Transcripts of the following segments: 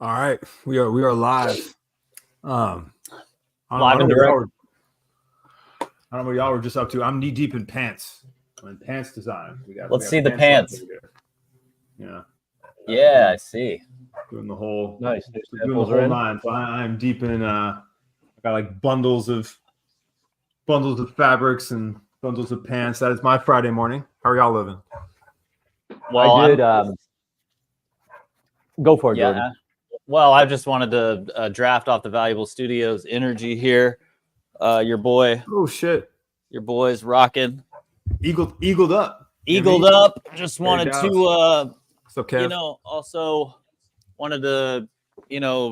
All right, we are live. I Live don't and know direct. I don't know what y'all were just up to. I'm knee deep in pants. I'm in pants design. Let's see the pants. Yeah. Yeah, I see. Doing the whole Nice. doing the whole nine. So I'm deep in. I got like bundles of fabrics and bundles of pants. That is my Friday morning. How are y'all living? Well, I did. Go for it, yeah. Jordan. Well, I just wanted to draft off the Valuable Studios energy here. Your boy, Oh shit! your boy's rocking. Eagled up. Eagled up. Just wanted to, What's up, Kev? also wanted to,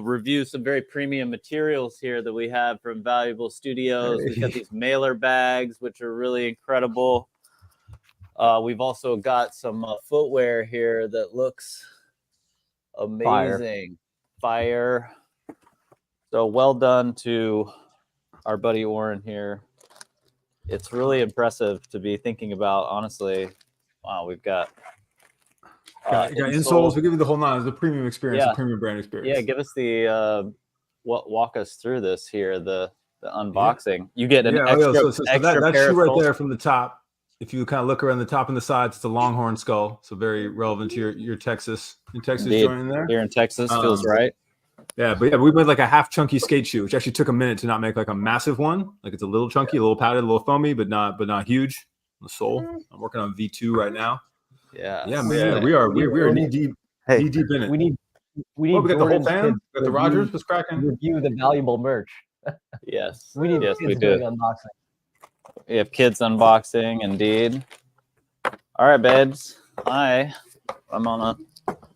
review some very premium materials here that we have from Valuable Studios. We've got these mailer bags, which are really incredible. We've also got some footwear here that looks amazing. Fire. So well done to our buddy Oren here. It's really impressive to be thinking about, honestly. Wow, we've got insoles. We give you the whole nine. It's a premium experience, a premium brand experience. Yeah, give us the walk us through this here, the unboxing. Yeah. You get an extra that pair shoe of right skulls. There from the top. If you kind of look around the top and the sides, it's a longhorn skull. So very relevant to your Texas. In Texas joining there. Here in Texas feels right. Yeah, but we made like a half chunky skate shoe, which actually took a minute to not make like a massive one. Like it's a little chunky, a little padded, a little foamy, but not huge. The sole. I'm working on V2 right now. Yeah. Yeah, man. We are knee deep. Hey, knee deep in it. We need we got Jordan's the whole fam. Got the Rogers was cracking. Review the valuable merch. Yes. We need we do. Unboxing. We have kids unboxing, indeed. All right, babes. I'm on a.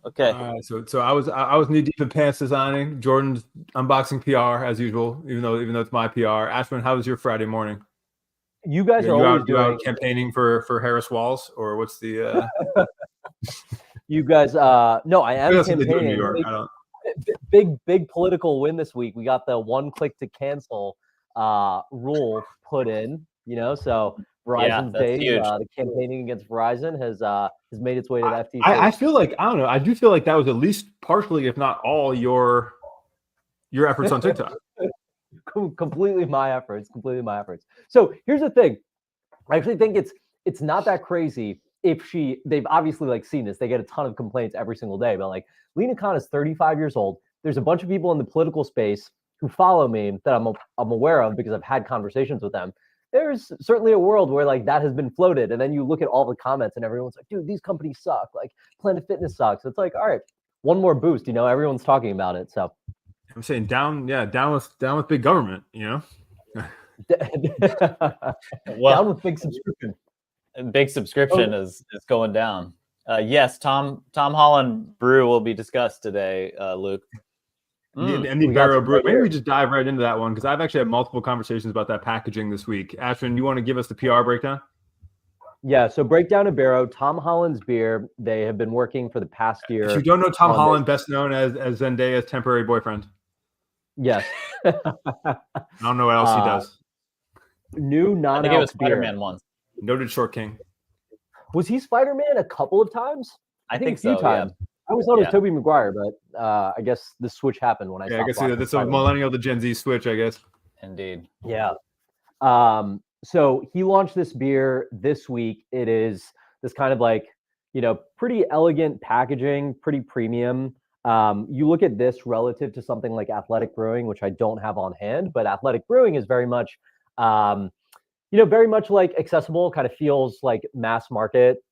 Okay. All right, so I was knee deep in pants designing. Jordan's unboxing PR as usual, even though it's my PR. Ashwinn, how was your Friday morning? You guys are always you out campaigning for Harris Walls, or what's the? You guys, no, I am campaigning. New York? Big political win this week. We got the one click to cancel rule put in. So Verizon's days, the campaigning against Verizon has made its way to the FTC. I feel like I do feel like that was at least partially, if not all, your efforts on TikTok. Completely my efforts. So here's the thing. I actually think it's not that crazy if they've obviously like seen this. They get a ton of complaints every single day, but like Lina Khan is 35 years old. There's a bunch of people in the political space who follow me that I'm aware of because I've had conversations with them. There's certainly a world where like that has been floated. And then you look at all the comments and everyone's like, dude, these companies suck. Like Planet Fitness sucks. It's like, all right, one more boost, everyone's talking about it. So I'm saying down with big government, down with big subscription. Big subscription is going down. Yes, Tom Holland brew will be discussed today, Luke. And the Bero brew. Maybe we just dive right into that one because I've actually had multiple conversations about that packaging this week. Ashwinn, you want to give us the PR breakdown? Yeah, so breakdown of Bero, Tom Holland's beer. They have been working for the past year. If you don't know Tom Holland, best known as Zendaya's temporary boyfriend. Yes. I don't know what else he does. New non-alc beer. I think it was Spider-Man once. Noted short king. Was he Spider-Man a couple of times? I think a few so, times. Yeah. I always thought it was Tobey Maguire, but I guess the switch happened when I saw. I guess that's a millennial to Gen Z switch, I guess. Indeed. Yeah. So he launched this beer this week. It is this kind of like, pretty elegant packaging, pretty premium. You look at this relative to something like Athletic Brewing, which I don't have on hand, but Athletic Brewing is very much, very much like accessible, kind of feels like mass market,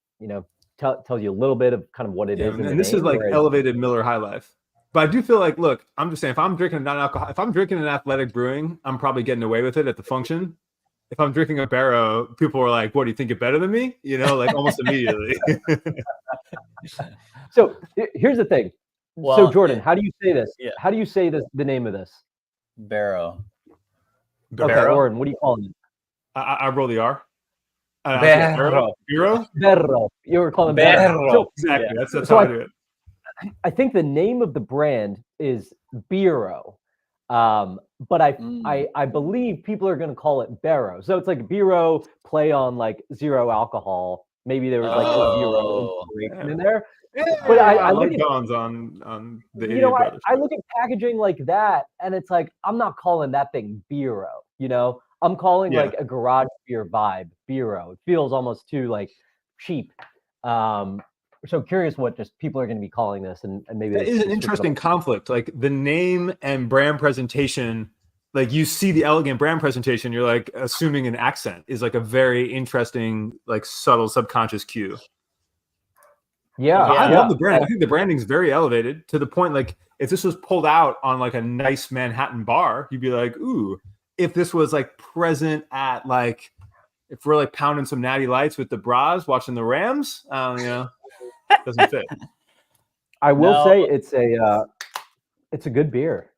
tells you a little bit of kind of what it is. And this is like elevated Miller High Life. But I do feel like, look, I'm just saying, if I'm drinking an Athletic Brewing, I'm probably getting away with it at the function. If I'm drinking a Bero, people are like, what, do you think you're better than me? Like almost immediately. So here's the thing. Well, so Jordan, how do you say this? Yeah. How do you say this? The name of this? Bero. Okay, Oren, what do you call it? I roll the R. Bero. Bero. You were calling Bero. So, exactly. Yeah. That's how I do it. I think the name of the brand is Bero. But I believe people are going to call it Bero. So it's like Bero play on like zero alcohol. maybe there was like a zero Oh, inspiration in there. Yeah, But I I look like at, Dawn's on the you know, Idiot Brothers. I look at packaging like that, and it's like I'm not calling that thing Bero. You know, I'm calling Yeah. like a garage beer vibe Bero. It feels almost too like cheap. So curious what just people are going to be calling this, and maybe That they is an switch it up. interesting conflict. Like the name and brand presentation, like you see the elegant brand presentation, you're like assuming an accent is like a very interesting, like subtle subconscious cue. Yeah, I yeah. love the brand. I think the branding's very elevated to the point like if this was pulled out on like a nice Manhattan bar, you'd be like, ooh, if this was like present at like if we're like pounding some natty lights with the bras watching the Rams, you know, doesn't fit. I will say it's a good beer.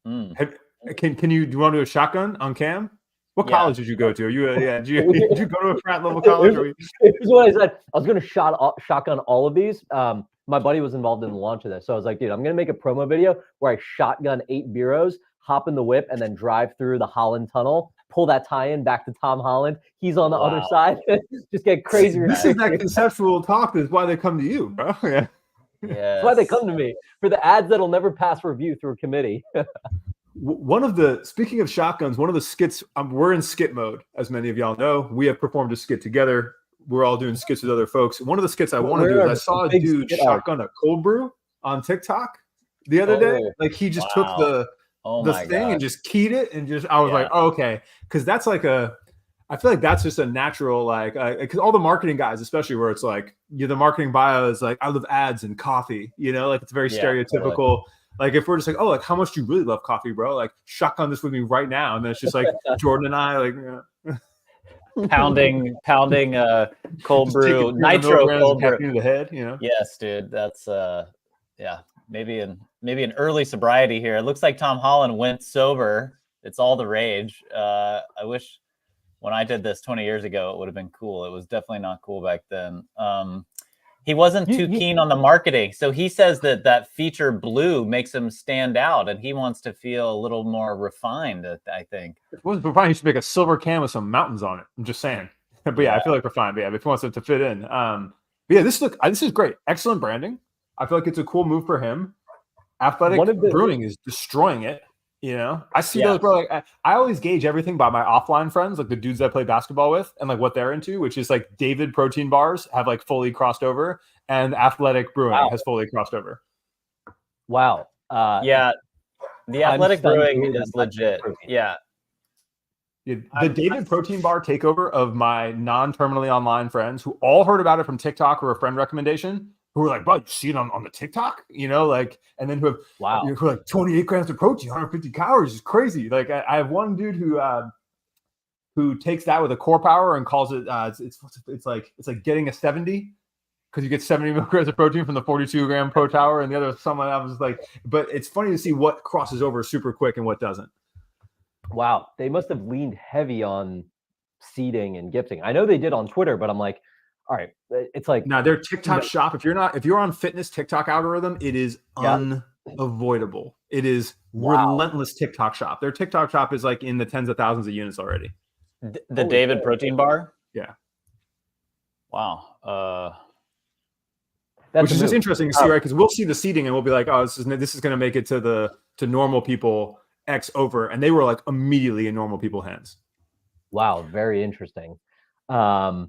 Can you do you want to do a shotgun on cam? What college did you go to? Are you did you go to a frat level college? Here's what I said. I was going to shotgun all of these. My buddy was involved in the launch of this. So I was like, dude, I'm going to make a promo video where I shotgun 8 Beros, hop in the whip, and then drive through the Holland tunnel, pull that tie-in back to Tom Holland. He's on the other side. Just get crazy. This is that conceptual talk that's why they come to you, bro. Yeah. That's why they come to me for the ads that'll never pass review through a committee. Speaking of shotguns, one of the skits, we're in skit mode, as many of y'all know. We have performed a skit together. We're all doing skits with other folks. One of the skits I want to do is I saw a dude shotgun a cold brew on TikTok the other day. Like he just took the thing and just keyed it and just, I was like, oh, okay. Cause that's like I feel like that's just a natural, like, because all the marketing guys, especially where it's like, the marketing bio is like, I love ads and coffee, you know, like it's very stereotypical. Totally. Like if we're just like, oh, like how much do you really love coffee, bro? Like shotgun this with me right now. And then it's just like Jordan and I like pounding cold brew, nitro cold brew to the head, you know? Yes, dude. That's maybe an early sobriety here. It looks like Tom Holland went sober. It's all the rage. I wish when I did this 20 years ago, it would have been cool. It was definitely not cool back then. He wasn't too keen on the marketing. So he says that feature blue makes him stand out and he wants to feel a little more refined, I think. If it wasn't refined, he should make a silver can with some mountains on it. I'm just saying. But I feel like refined. But if he wants it to fit in. But yeah, this is great. Excellent branding. I feel like it's a cool move for him. Athletic Brewing is destroying it. You know, I see those, bro. Like, I always gauge everything by my offline friends, like the dudes I play basketball with, and like what they're into, which is like David protein bars have like fully crossed over, and Athletic Brewing has fully crossed over. Wow. The Athletic Brewing is legit. Yeah. The David protein bar takeover of my non-terminally online friends who all heard about it from TikTok or a friend recommendation. Who were like, bro, you see it on the TikTok, you know, like, and then who have who are like 28 grams of protein, 150 calories is crazy. Like, I have one dude who takes that with a core power and calls it it's like getting a 70 because you get 70 milligrams of protein from the 42 gram pro tower, and the other someone else was like, but it's funny to see what crosses over super quick and what doesn't. Wow, they must have leaned heavy on seeding and gifting. I know they did on Twitter, but I'm like, all right, it's like now their TikTok shop. If you're on fitness TikTok algorithm, it is unavoidable. It is relentless TikTok shop. Their TikTok shop is like in the tens of thousands of units already. The David protein bar. Yeah. Wow. Which is just interesting to see, right? Because we'll see the seating and we'll be like, oh, this is going to make it to normal people X over, and they were like immediately in normal people hands. Wow, very interesting. The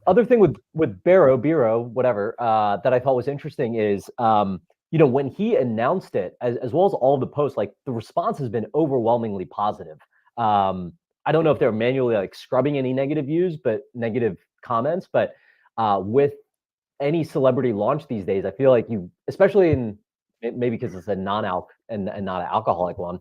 other thing with Bero, whatever, that I thought was interesting is, when he announced it, as well as all of the posts, like the response has been overwhelmingly positive. I don't know if they're manually like scrubbing any negative comments, but with any celebrity launch these days, I feel like especially in maybe because it's a non-alc and not an alcoholic one,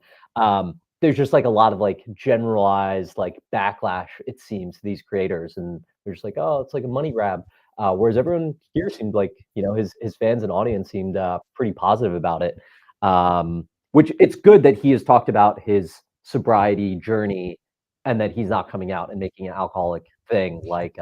there's just like a lot of like generalized like backlash, it seems, to these creators, and they're just like, oh, it's like a money grab. Whereas everyone here seemed like, his fans and audience seemed pretty positive about it. Which it's good that he has talked about his sobriety journey and that he's not coming out and making an alcoholic thing. Like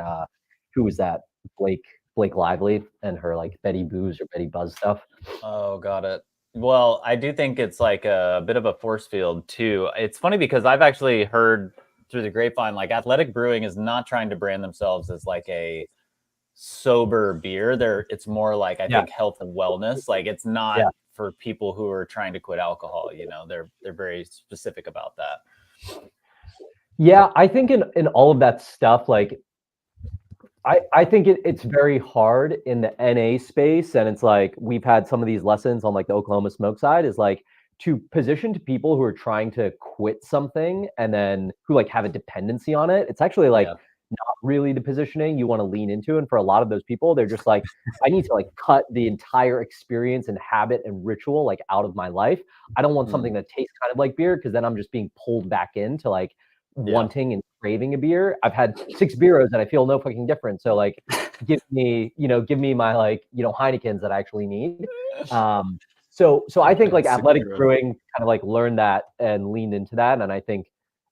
who was that? Blake Lively and her like Betty Booze or Betty Buzz stuff. Oh, got it. Well, I do think it's like a bit of a force field too. It's funny because I've actually heard through the grapevine, like Athletic Brewing is not trying to brand themselves as like a sober beer. It's more like I think health and wellness. Like it's not for people who are trying to quit alcohol. You know, they're very specific about that. Yeah, I think in all of that stuff, like I think it's very hard in the NA space, and it's like we've had some of these lessons on like the Oklahoma smoke side is like to position to people who are trying to quit something and then who like have a dependency on it. It's actually like not really the positioning you want to lean into. And for a lot of those people, they're just like, I need to like cut the entire experience and habit and ritual like out of my life. I don't want something that tastes kind of like beer because then I'm just being pulled back into like wanting and craving a beer. I've had 6 Beros and I feel no fucking different. So like, give me my like, Heinekens that I actually need. So I think like Athletic Brewing kind of like learned that and leaned into that. And I think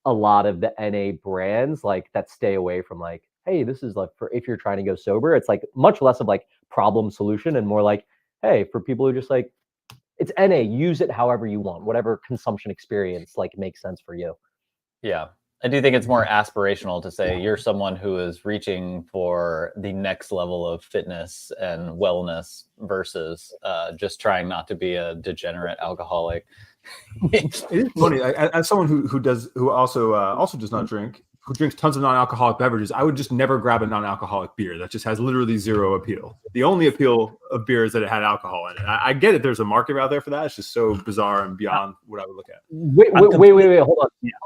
a lot of the NA brands like that stay away from like, hey, this is like for if you're trying to go sober, it's like much less of like problem solution and more like, hey, for people who just like, it's NA, use it however you want, whatever consumption experience like makes sense for you. Yeah. I do think it's more aspirational to say you're someone who is reaching for the next level of fitness and wellness versus just trying not to be a degenerate alcoholic. It is funny. As someone who also does not drink, who drinks tons of non-alcoholic beverages, I would just never grab a non-alcoholic beer that just has literally zero appeal. The only appeal of beer is that it had alcohol in it. I get it. There's a market out there for that. It's just so bizarre and beyond what I would look at. Wait,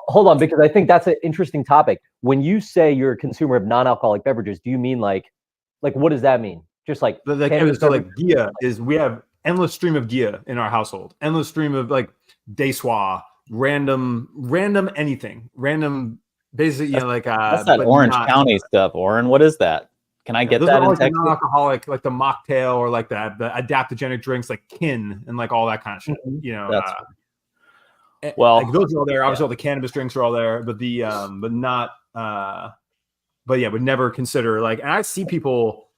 hold on, because I think that's an interesting topic. When you say you're a consumer of non-alcoholic beverages, do you mean like what does that mean? Just like Gia is we have endless stream of Gia in our household, endless stream of like Dessoir, random anything, random. Basically, that's that Orange County stuff. Oren, what is that? Can I get that in like Texas? Non-alcoholic, like the mocktail or like the adaptogenic drinks, like Kin and like all that kind of shit. Like those are all there. Obviously, all the cannabis drinks are all there, but would never consider like. And I see people,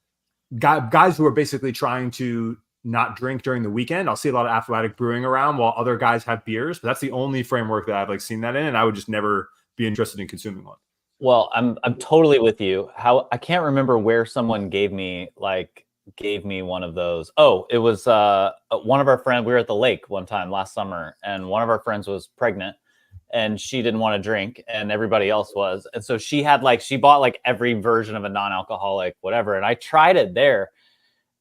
guys who are basically trying to not drink during the weekend. I'll see a lot of Athletic Brewing around while other guys have beers, but that's the only framework that I've like seen that in, and I would just never be interested in consuming one. Well, I'm totally with you. I can't remember where someone gave me one of those. Oh, it was one of our friends. We were at the lake one time last summer, and one of our friends was pregnant, and she didn't want to drink, and everybody else was, and so she bought like every version of a non-alcoholic whatever, and I tried it there.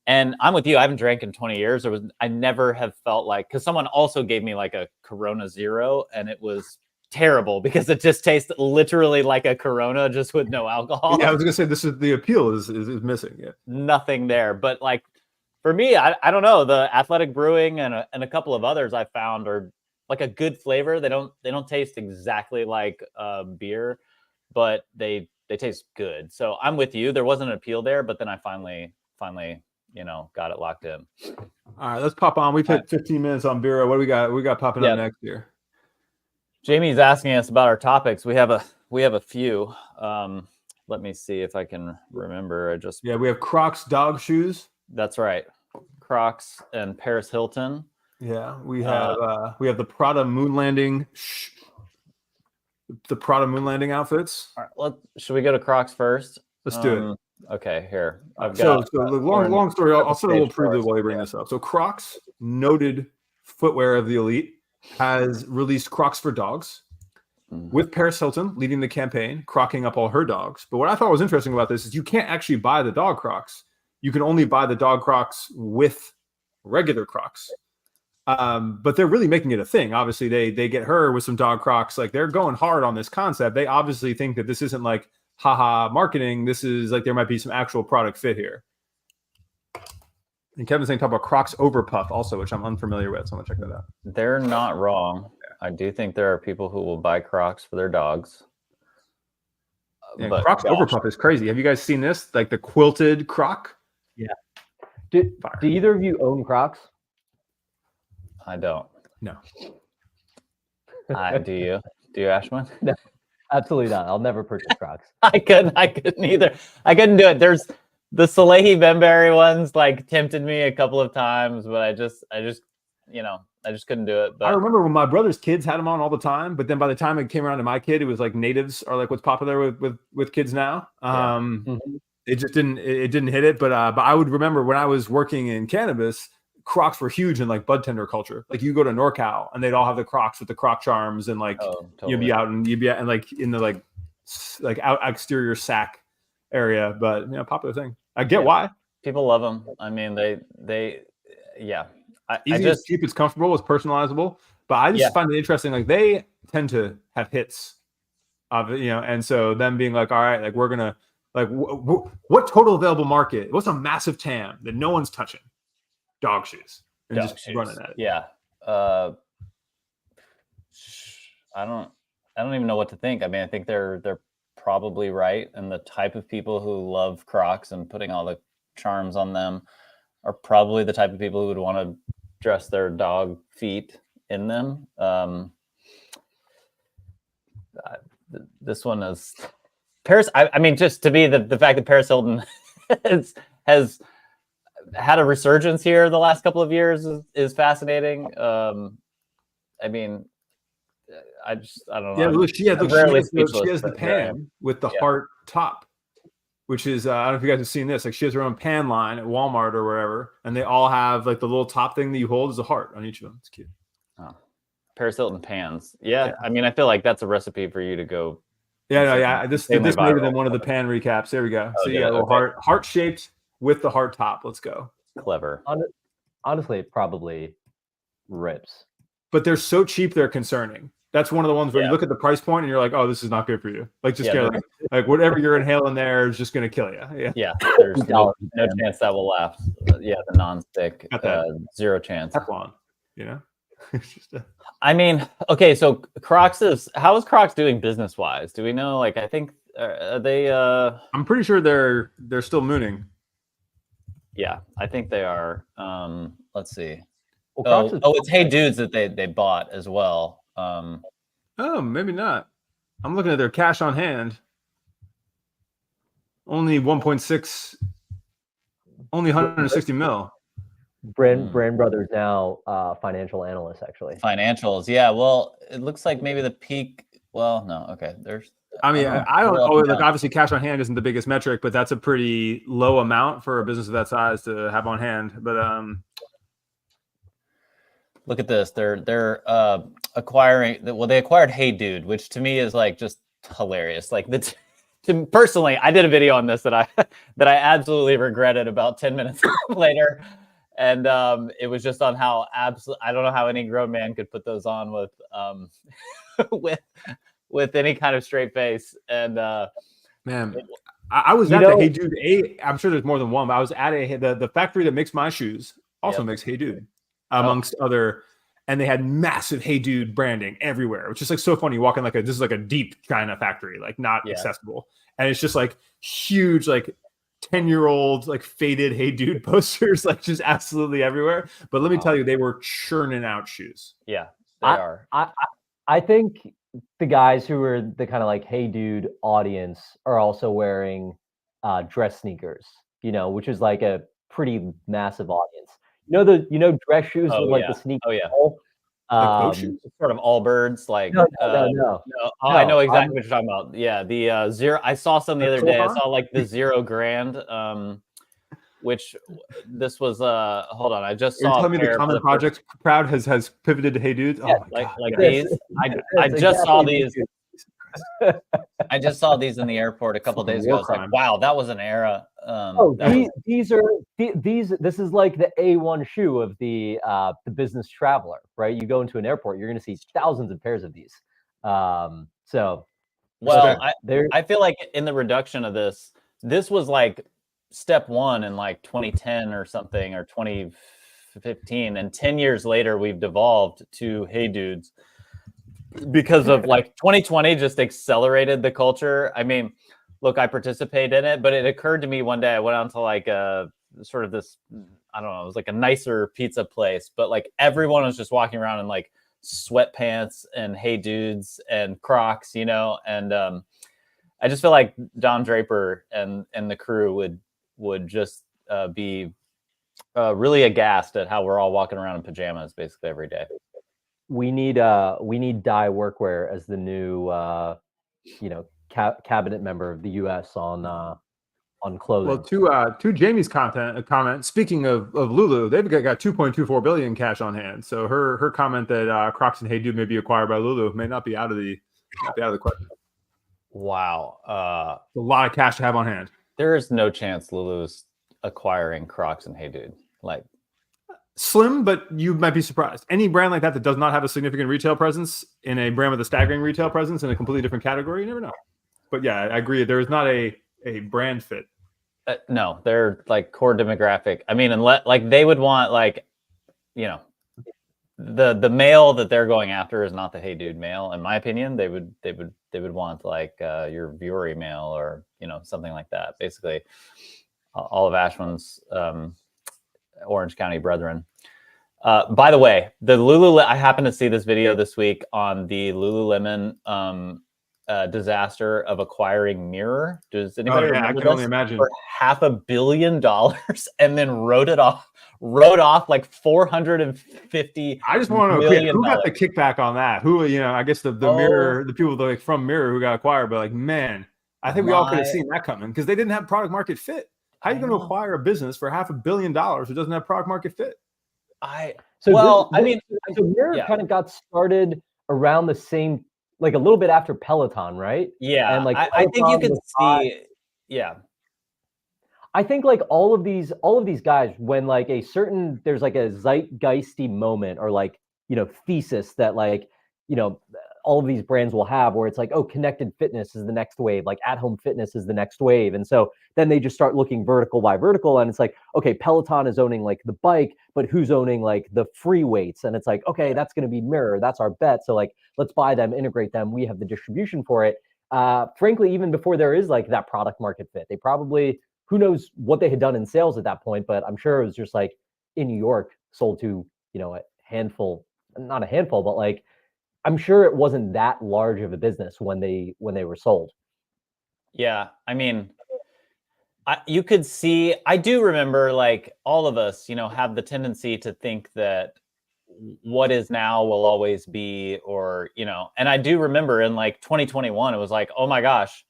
And I'm with you. I haven't drank in 20 years. I never have felt like, because someone also gave me like a Corona Zero, and it was terrible because it just tastes literally like a Corona, just with no alcohol. Yeah, I was gonna say this is the appeal is missing. Yeah, nothing there. But like for me, I don't know. The Athletic Brewing and a couple of others I found are like a good flavor. They don't taste exactly like beer, but they taste good. So I'm with you. There wasn't an appeal there, but then I finally got it locked in. All right, let's pop on. We've hit 15 minutes on Bero. What do we got? We got popping up next here. Jamie's asking us about our topics. We have a few. Let me see if I can remember. We have Crocs dog shoes. That's right, Crocs and Paris Hilton. Yeah, we have the Prada moon landing. The Prada moon landing outfits. All right, should we go to Crocs first? Let's do it. Okay, here. I've got the long story. I'll sort of a little preview while you bring this up. So Crocs, noted footwear of the elite, has released Crocs for dogs with Paris Hilton leading the campaign, crocking up all her dogs. But what I thought was interesting about this is you can't actually buy the dog Crocs. You can only buy the dog Crocs with regular Crocs. But they're really making it a thing. Obviously, they get her with some dog Crocs. Like they're going hard on this concept. They obviously think that this isn't like haha marketing. This is like there might be some actual product fit here. And Kevin's saying talk about Crocs Overpuff also, which I'm unfamiliar with. So I'm gonna check that out. They're not wrong. I do think there are people who will buy Crocs for their dogs. Yeah, Crocs Overpuff is crazy. Have you guys seen this? Like the quilted Croc? Yeah. Do either of you own Crocs? I don't. No. Do you? Do you, Ashwinn? No, absolutely not. I'll never purchase Crocs. I couldn't either. I couldn't do it. There's the Salehi Bembury ones like tempted me a couple of times, but I just I just couldn't do it. But I remember when my brother's kids had them on all the time, but then by the time it came around to my kid, it was like natives are like what's popular with kids now. It just didn't hit it. But I would remember when I was working in cannabis, Crocs were huge in like bud tender culture. Like you go to NorCal and they'd all have the Crocs with the Croc charms and like you'd be out and like in the like out exterior sack area. But popular thing. I get why people love them. I mean, they easy, it's cheap, it's comfortable, it's personalizable. But I just find it interesting. Like they tend to have hits of it, and so them being like, all right, like we're gonna like what total available market? What's a massive TAM that no one's touching? Dog shoes and just running at it. Yeah. I don't even know what to think. I mean, I think they're probably right, and the type of people who love Crocs and putting all the charms on them are probably the type of people who would want to dress their dog feet in them. This one is Paris. I mean, just to be the fact that Paris Hilton has had a resurgence here the last couple of years is fascinating. I mean, I don't know. Yeah, look, she has the pan with the heart top, which is I don't know if you guys have seen this. Like she has her own pan line at Walmart or wherever, and they all have like the little top thing that you hold is a heart on each of them. It's cute. Oh, Paris Hilton pans. Yeah, I mean, I feel like that's a recipe for you to go. This may have been one of the pan recaps. There we go. So you got a little heart shaped with the heart top. Let's go. Clever. Honestly, it probably rips. But they're so cheap, they're concerning. That's one of the ones where you look at the price point and you're like, oh, this is not good for you. Like just like whatever you're inhaling there is just going to kill you. Yeah. There's no chance that will last. The non-stick, zero chance. Teflon, I mean, okay, so how is Crocs doing business wise? Do we know? Like, I think they. I'm pretty sure they're still mooning. Yeah, I think they are. Let's see. Well, it's Hey Dudes that they bought as well. Oh, maybe not. I'm looking at their cash on hand. Only 1.6. Only 160 mil. Brand Brothers now financial analyst, actually. Financials, yeah. Well, it looks like maybe the peak. Well, no, okay. I don't know. Like obviously, cash on hand isn't the biggest metric, but that's a pretty low amount for a business of that size to have on hand. But look at this. They're acquiring. Well, they acquired Hey Dude, which to me is like just hilarious. Like personally, I did a video on this that I absolutely regretted about 10 minutes later. And it was just on how I don't know how any grown man could put those on with any kind of straight face. And man, I was at the Hey Dude. I'm sure there's more than one, but I was at the factory that makes my shoes also makes Hey Dude, amongst other, and they had massive Hey Dude branding everywhere, which is like so funny. You walk in this is like a deep China factory, like not accessible, and it's just like huge, like 10-year-old like faded Hey Dude posters, like just absolutely everywhere. But let me tell you, they were churning out shoes. Yeah, they are. I think the guys who are the kind of like Hey Dude audience are also wearing dress sneakers, which is like a pretty massive audience. Dress shoes with like the sneaker. Oh yeah. Like shoes? Sort of Allbirds, like no. I know exactly what you're talking about. Yeah, the zero. I saw some the other day. I saw like the 0 grand, which this was. Hold on, I just saw. Tell me the Common Project crowd has pivoted to Hey Dude. Yeah, these. I just saw these. I just saw these in the airport a couple of days ago. I was like, wow, that was an era. This is like the A1 shoe of the business traveler, right? You go into an airport, you're going to see thousands of pairs of these. I feel like in the reduction of this was like step one in like 2010 or something, or 2015, and 10 years later we've devolved to Hey Dudes because of like 2020 just accelerated the culture. I mean, look, I participate in it, but it occurred to me one day, I went on to like sort of this, I don't know, it was like a nicer pizza place, but like everyone was just walking around in like sweatpants and Hey Dudes and Crocs, and I just feel like Don Draper and the crew would just be really aghast at how we're all walking around in pajamas basically every day. We need dye workwear as the new cabinet member of the U.S. on clothing. Well, to Jamie's comment. Speaking of Lulu, they've got 2.24 billion cash on hand. So her comment that Crocs and Hey Dude may be acquired by Lulu may not be out of the question. Wow, a lot of cash to have on hand. There is no chance Lulu's acquiring Crocs and Hey Dude. Like, slim, but you might be surprised. Any brand like that does not have a significant retail presence in a brand with a staggering retail presence in a completely different category, you never know. But yeah, I agree. There is not a brand fit. No, they're like core demographic. I mean, unless like they would want like, the male that they're going after is not the Hey Dude male. In my opinion, they would want like your Vuori male or something like that. Basically, all of Ashwinn's Orange County brethren. By the way, I happened to see this video this week on the Lululemon disaster of acquiring Mirror. Does anybody remember? I can only imagine. For $500 million, and then wrote off like 450. I just want to know who got the kickback on that. Who, I guess the Mirror, the people from Mirror who got acquired, but like, man, I think we all could have seen that coming because they didn't have product market fit. How are you going to acquire a business for $500 million who doesn't have product market fit? Mirror kind of got started around the same, like a little bit after Peloton, right? Yeah, and like I think you can see. Yeah, I think like all of these guys, when like there's like a zeitgeisty moment or like thesis that like all of these brands will have where it's like, oh, connected fitness is the next wave, like at-home fitness is the next wave. And so then they just start looking vertical by vertical. And it's like, okay, Peloton is owning like the bike, but who's owning like the free weights? And it's like, okay, that's going to be Mirror. That's our bet. So like, let's buy them, integrate them. We have the distribution for it. Frankly, even before there is like that product market fit, they probably, who knows what they had done in sales at that point, but I'm sure it was just like in New York sold to, a handful, not a handful, but like, I'm sure it wasn't that large of a business when they were sold. Yeah, I mean, you could see. I do remember, like all of us, have the tendency to think that what is now will always be, or And I do remember in like 2021, it was like, oh my gosh,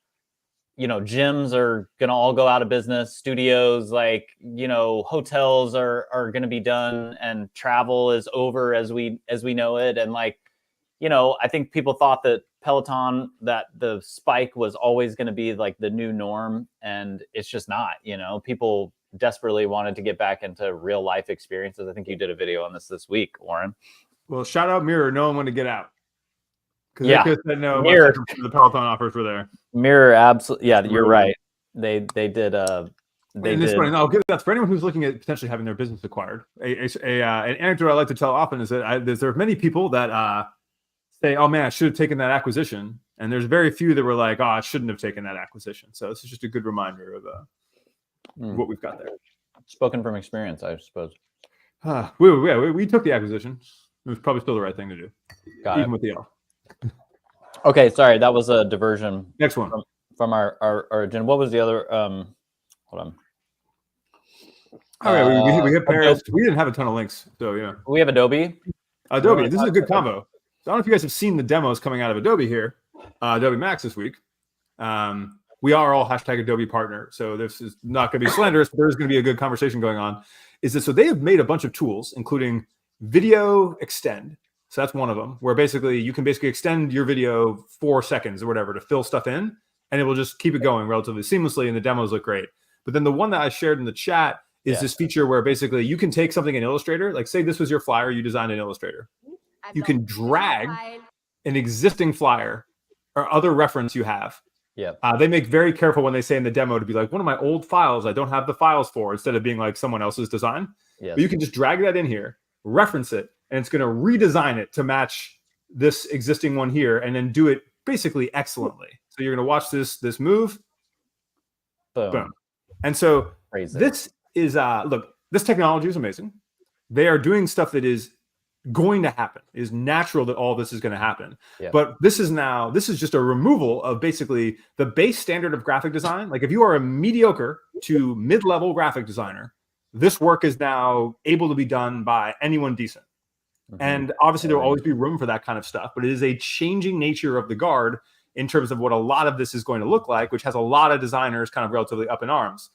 gyms are gonna all go out of business. Studios, like hotels are gonna be done, and travel is over as we know it, and like. I think people thought that Peloton, that the spike was always going to be like the new norm, and it's just not. People desperately wanted to get back into real life experiences. I think you did a video on this week, Oren. Well, shout out Mirror, knowing when to get out. Because they could have said no. Mirror, the Peloton offers were there. Mirror, absolutely. Yeah, you're right. They did. It's funny. I'll give that for anyone who's looking at potentially having their business acquired. An anecdote I like to tell often is that there are many people that say, oh man, I should have taken that acquisition. And there's very few that were like, oh, I shouldn't have taken that acquisition. So this is just a good reminder of what we've got there. Spoken from experience, I suppose. We took the acquisition. It was probably still the right thing to do. Even with the L. Okay, sorry, that was a diversion. Next one. From our agenda. What was the other? Hold on. All right, we hit Paris. We didn't have a ton of links, so yeah. We have Adobe. This is a good combo. So I don't know if you guys have seen the demos coming out of Adobe here, Adobe Max this week. We are all hashtag Adobe partner, so this is not going to be slanderous, but there's going to be a good conversation going on. So they have made a bunch of tools, including Video Extend. So that's one of them, where basically you can extend your video 4 seconds or whatever to fill stuff in, and it will just keep it going relatively seamlessly, and the demos look great. But then the one that I shared in the chat is this feature where basically you can take something in Illustrator, like say this was your flyer you designed in Illustrator. You can drag an existing flyer or other reference you have. Yeah. They make very careful when they say in the demo to be like, one of my old files I don't have the files for, instead of being like someone else's design. Yes. But you can just drag that in here, reference it, and it's going to redesign it to match this existing one here, and then do it basically excellently. So you're going to watch this move. Boom. And so this is, look, this technology is amazing. They are doing stuff that is going to happen. It is natural that all this is going to happen. Yeah. But this is just a removal of basically the base standard of graphic design. Like if you are a mediocre to mid-level graphic designer, this work is now able to be done by anyone decent. And obviously there will always be room for that kind of stuff, but it is a changing nature of the guard in terms of what a lot of this is going to look like, which has a lot of designers kind of relatively up in arms.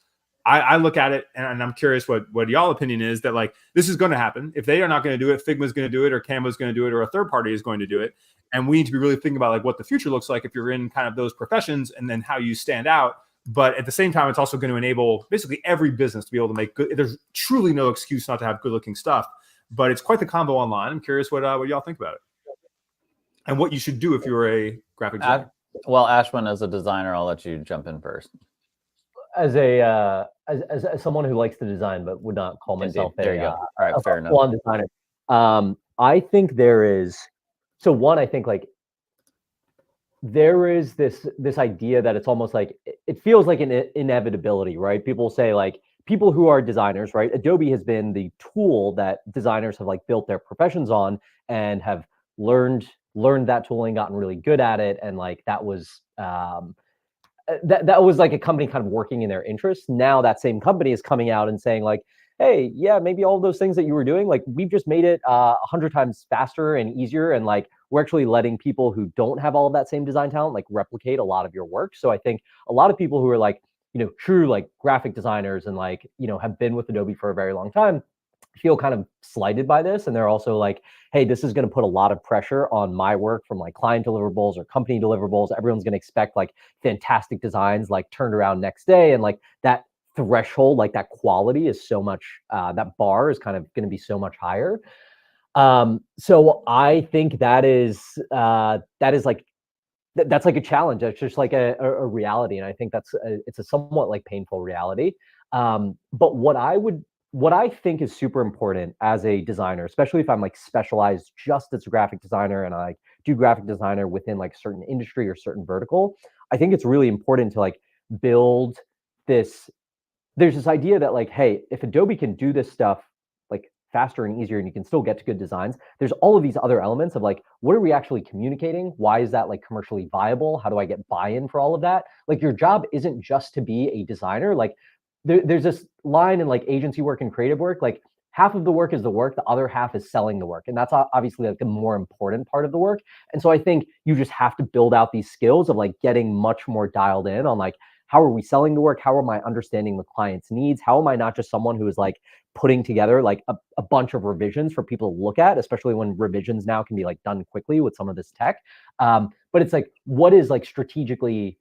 I look at it and I'm curious what y'all opinion is, that like, this is going to happen. If they are not going to do it, Figma's going to do it, or Canva's going to do it, or a third party is going to do it. And we need to be really thinking about like what the future looks like if you're in kind of those professions, and then how you stand out. But at the same time, it's also going to enable basically every business to be able to make good. There's truly no excuse not to have good looking stuff, but it's quite the combo online. I'm curious what y'all think about it, and what you should do if you're a graphic designer. Well, Ashwinn, as a designer, I'll let you jump in first. As a as someone who likes to design but would not call myself there you go. All right, a fair enough. full-on designer, I think there is. So one, I think like there is this idea that it's almost like it feels like an inevitability, right? People say like people who are designers, right? Adobe has been the tool that designers have like built their professions on and have learned that tooling, gotten really good at it, and like that was that was like a company kind of working in their interest. Now that same company is coming out and saying like, hey, yeah, maybe all of those things that you were doing, like we've just made it 100 times faster and easier. And like, we're actually letting people who don't have all of that same design talent, like replicate a lot of your work. So I think a lot of people who are like, true like graphic designers and like, have been with Adobe for a very long time feel kind of slighted by this. And they're also like, hey, this is going to put a lot of pressure on my work from like client deliverables or company deliverables. Everyone's going to expect like fantastic designs, like turned around next day. And like that threshold, like that quality is so much, that bar is kind of going to be so much higher. So I think that is like, that's like a challenge. That's just like a reality. And I think it's a somewhat like painful reality. But what I think is super important as a designer, especially if I'm like specialized just as a graphic designer and I like do graphic designer within like certain industry or certain vertical, I think it's really important to like build this. There's this idea that like, hey, if Adobe can do this stuff like faster and easier and you can still get to good designs, there's all of these other elements of like, what are we actually communicating? Why is that like commercially viable? How do I get buy-in for all of that? Like your job isn't just to be a designer. Like there's this line in like agency work and creative work, like half of the work is the work, the other half is selling the work. And that's obviously like the more important part of the work. And so I think you just have to build out these skills of like getting much more dialed in on like, how are we selling the work? How am I understanding the client's needs? How am I not just someone who is like putting together like a bunch of revisions for people to look at, especially when revisions now can be like done quickly with some of this tech. But it's like, what strategically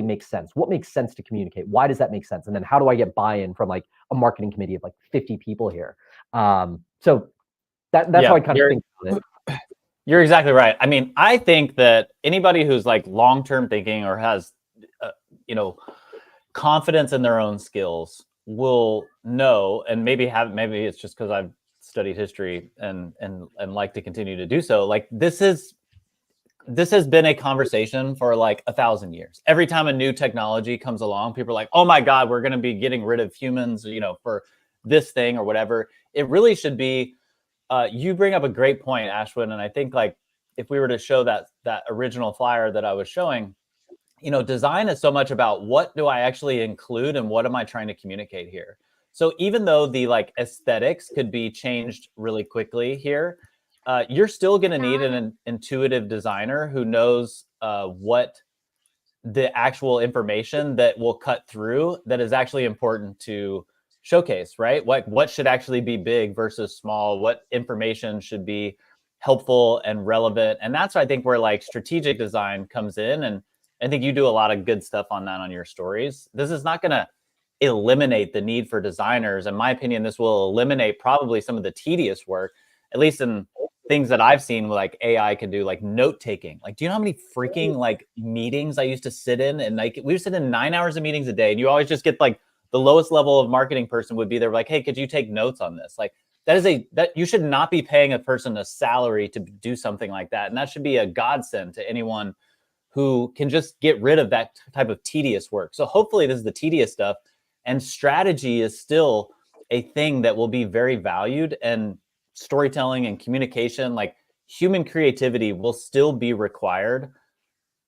makes sense? What makes sense to communicate? Why does that make sense? And then how do I get buy-in from like a marketing committee of like 50 people here? So that's how I kind of think about it. You're exactly right. I mean, I think that anybody who's like long-term thinking or has confidence in their own skills will know, and maybe it's just because I've studied history and like to continue to do so. Like this has been a conversation for like 1,000 years. Every time a new technology comes along, people are like, oh my God, we're going to be getting rid of humans, for this thing or whatever. It really should be, you bring up a great point, Ashwinn. And I think like, if we were to show that original flyer that I was showing, design is so much about what do I actually include and what am I trying to communicate here? So even though the like aesthetics could be changed really quickly here, you're still going to need an intuitive designer who knows what the actual information that will cut through that is actually important to showcase, right? What should actually be big versus small? What information should be helpful and relevant? And that's, I think, where like strategic design comes in. And I think you do a lot of good stuff on that on your stories. This is not going to eliminate the need for designers. In my opinion, this will eliminate probably some of the tedious work, at least in things that I've seen like AI can do, like note taking. Like, do you know how many freaking like meetings I used to sit in? And like, we would sit in 9 hours of meetings a day, and you always just get like the lowest level of marketing person would be there like, hey, could you take notes on this? Like that you should not be paying a person a salary to do something like that. And that should be a godsend to anyone who can just get rid of that type of tedious work. So hopefully this is the tedious stuff, and strategy is still a thing that will be very valued, and storytelling and communication, like human creativity will still be required,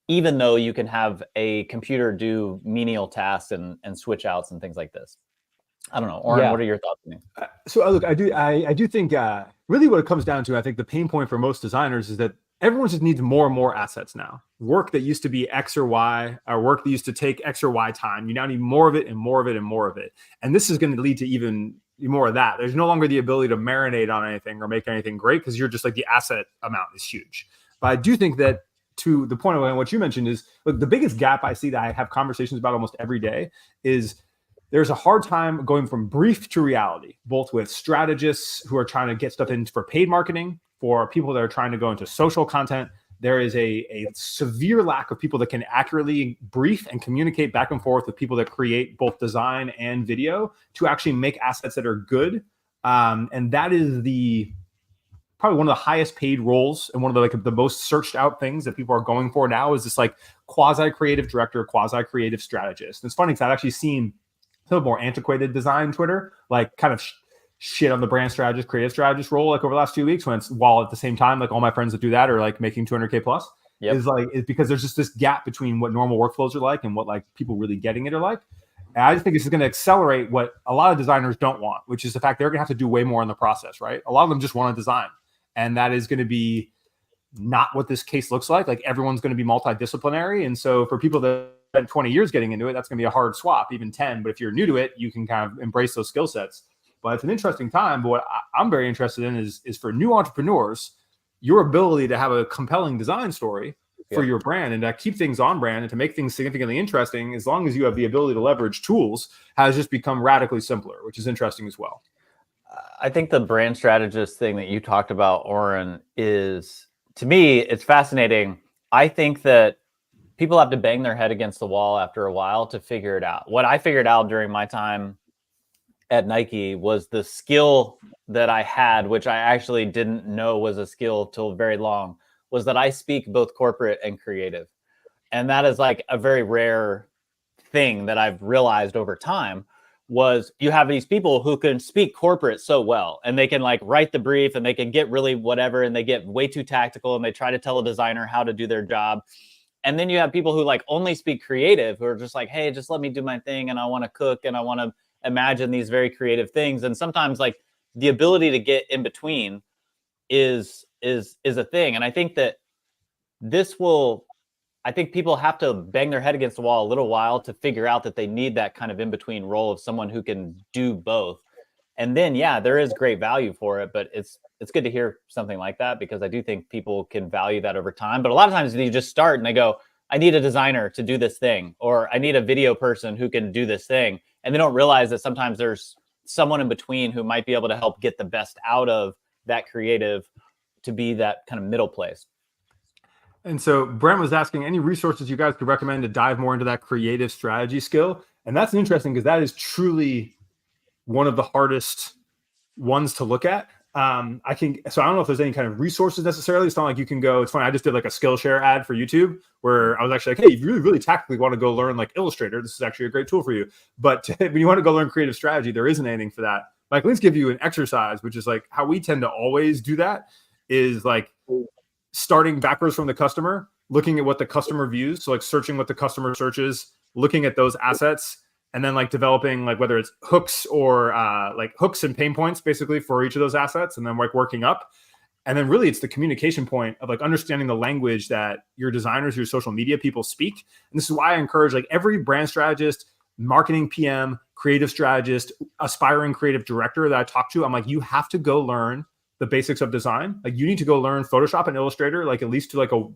even though you can have a computer do menial tasks and switch outs and things like this. I don't know. Oren, Yeah. what are your thoughts on me? So look, I do think really what it comes down to, I think the pain point for most designers is that everyone just needs more and more assets now. Work that used to be X or Y, or work that used to take X or Y time, you now need more of it and more of it and more of it. And this is going to lead to even more of that. There's no longer the ability to marinate on anything or make anything great because you're just like the asset amount is huge. But I do think that to the point of what you mentioned is, look, the biggest gap I see that I have conversations about almost every day is there's a hard time going from brief to reality, both with strategists who are trying to get stuff in for paid marketing, for people that are trying to go into social content. There is a severe lack of people that can accurately brief and communicate back and forth with people that create both design and video to actually make assets that are good. And that is probably one of the highest paid roles and one of the the most searched out things that people are going for now is this like quasi creative director, quasi creative strategist. And it's funny because I've actually seen some more antiquated design Twitter, like kind of shit on the brand strategist, creative strategist role, like over the last 2 weeks, while at the same time, like all my friends that do that are like making 200K plus. Yep. Is because there's just this gap between what normal workflows are like and what like people really getting it are like. And I just think this is going to accelerate what a lot of designers don't want, which is the fact they're going to have to do way more in the process, right? A lot of them just want to design, and that is going to be not what this case looks like. Like everyone's going to be multidisciplinary, and so for people that spent 20 years getting into it, that's going to be a hard swap, even 10. But if you're new to it, you can kind of embrace those skill sets. But it's an interesting time. But what I'm very interested in is for new entrepreneurs, your ability to have a compelling design story for your brand and to keep things on brand and to make things significantly interesting, as long as you have the ability to leverage tools, has just become radically simpler, which is interesting as well. I think the brand strategist thing that you talked about, Oren, is, to me, it's fascinating. I think that people have to bang their head against the wall after a while to figure it out. What I figured out during my time at Nike was the skill that I had, which I actually didn't know was a skill till very long, was that I speak both corporate and creative. And that is like a very rare thing that I've realized over time, was you have these people who can speak corporate so well, and they can like write the brief and they can get really whatever, and they get way too tactical and they try to tell a designer how to do their job. And then you have people who like only speak creative, who are just like, hey, just let me do my thing, and I want to cook and I want to imagine these very creative things. And sometimes like the ability to get in between is a thing. And I think that I think people have to bang their head against the wall a little while to figure out that they need that kind of in-between role of someone who can do both. And then, yeah, there is great value for it, but it's good to hear something like that, because I do think people can value that over time. But a lot of times you just start and they go, I need a designer to do this thing, or I need a video person who can do this thing. And they don't realize that sometimes there's someone in between who might be able to help get the best out of that creative to be that kind of middle place. And so Brent was asking any resources you guys could recommend to dive more into that creative strategy skill. And that's interesting because that is truly one of the hardest ones to look at. So I don't know if there's any kind of resources necessarily. It's not like you can go, it's funny. I just did like a Skillshare ad for YouTube where I was actually like, hey, if you really, really tactically want to go learn like Illustrator, this is actually a great tool for you. But when you want to go learn creative strategy, there isn't anything for that. Like, let's give you an exercise, which is like how we tend to always do that, is like starting backwards from the customer, looking at what the customer views. So like searching what the customer searches, looking at those assets, and then like developing like whether it's hooks or like hooks and pain points basically for each of those assets, and then like working up. And then really it's the communication point of like understanding the language that your designers, your social media people speak. And this is why I encourage like every brand strategist, marketing PM, creative strategist, aspiring creative director that I talk to, I'm like, you have to go learn the basics of design. Like you need to go learn Photoshop and Illustrator, like at least to like a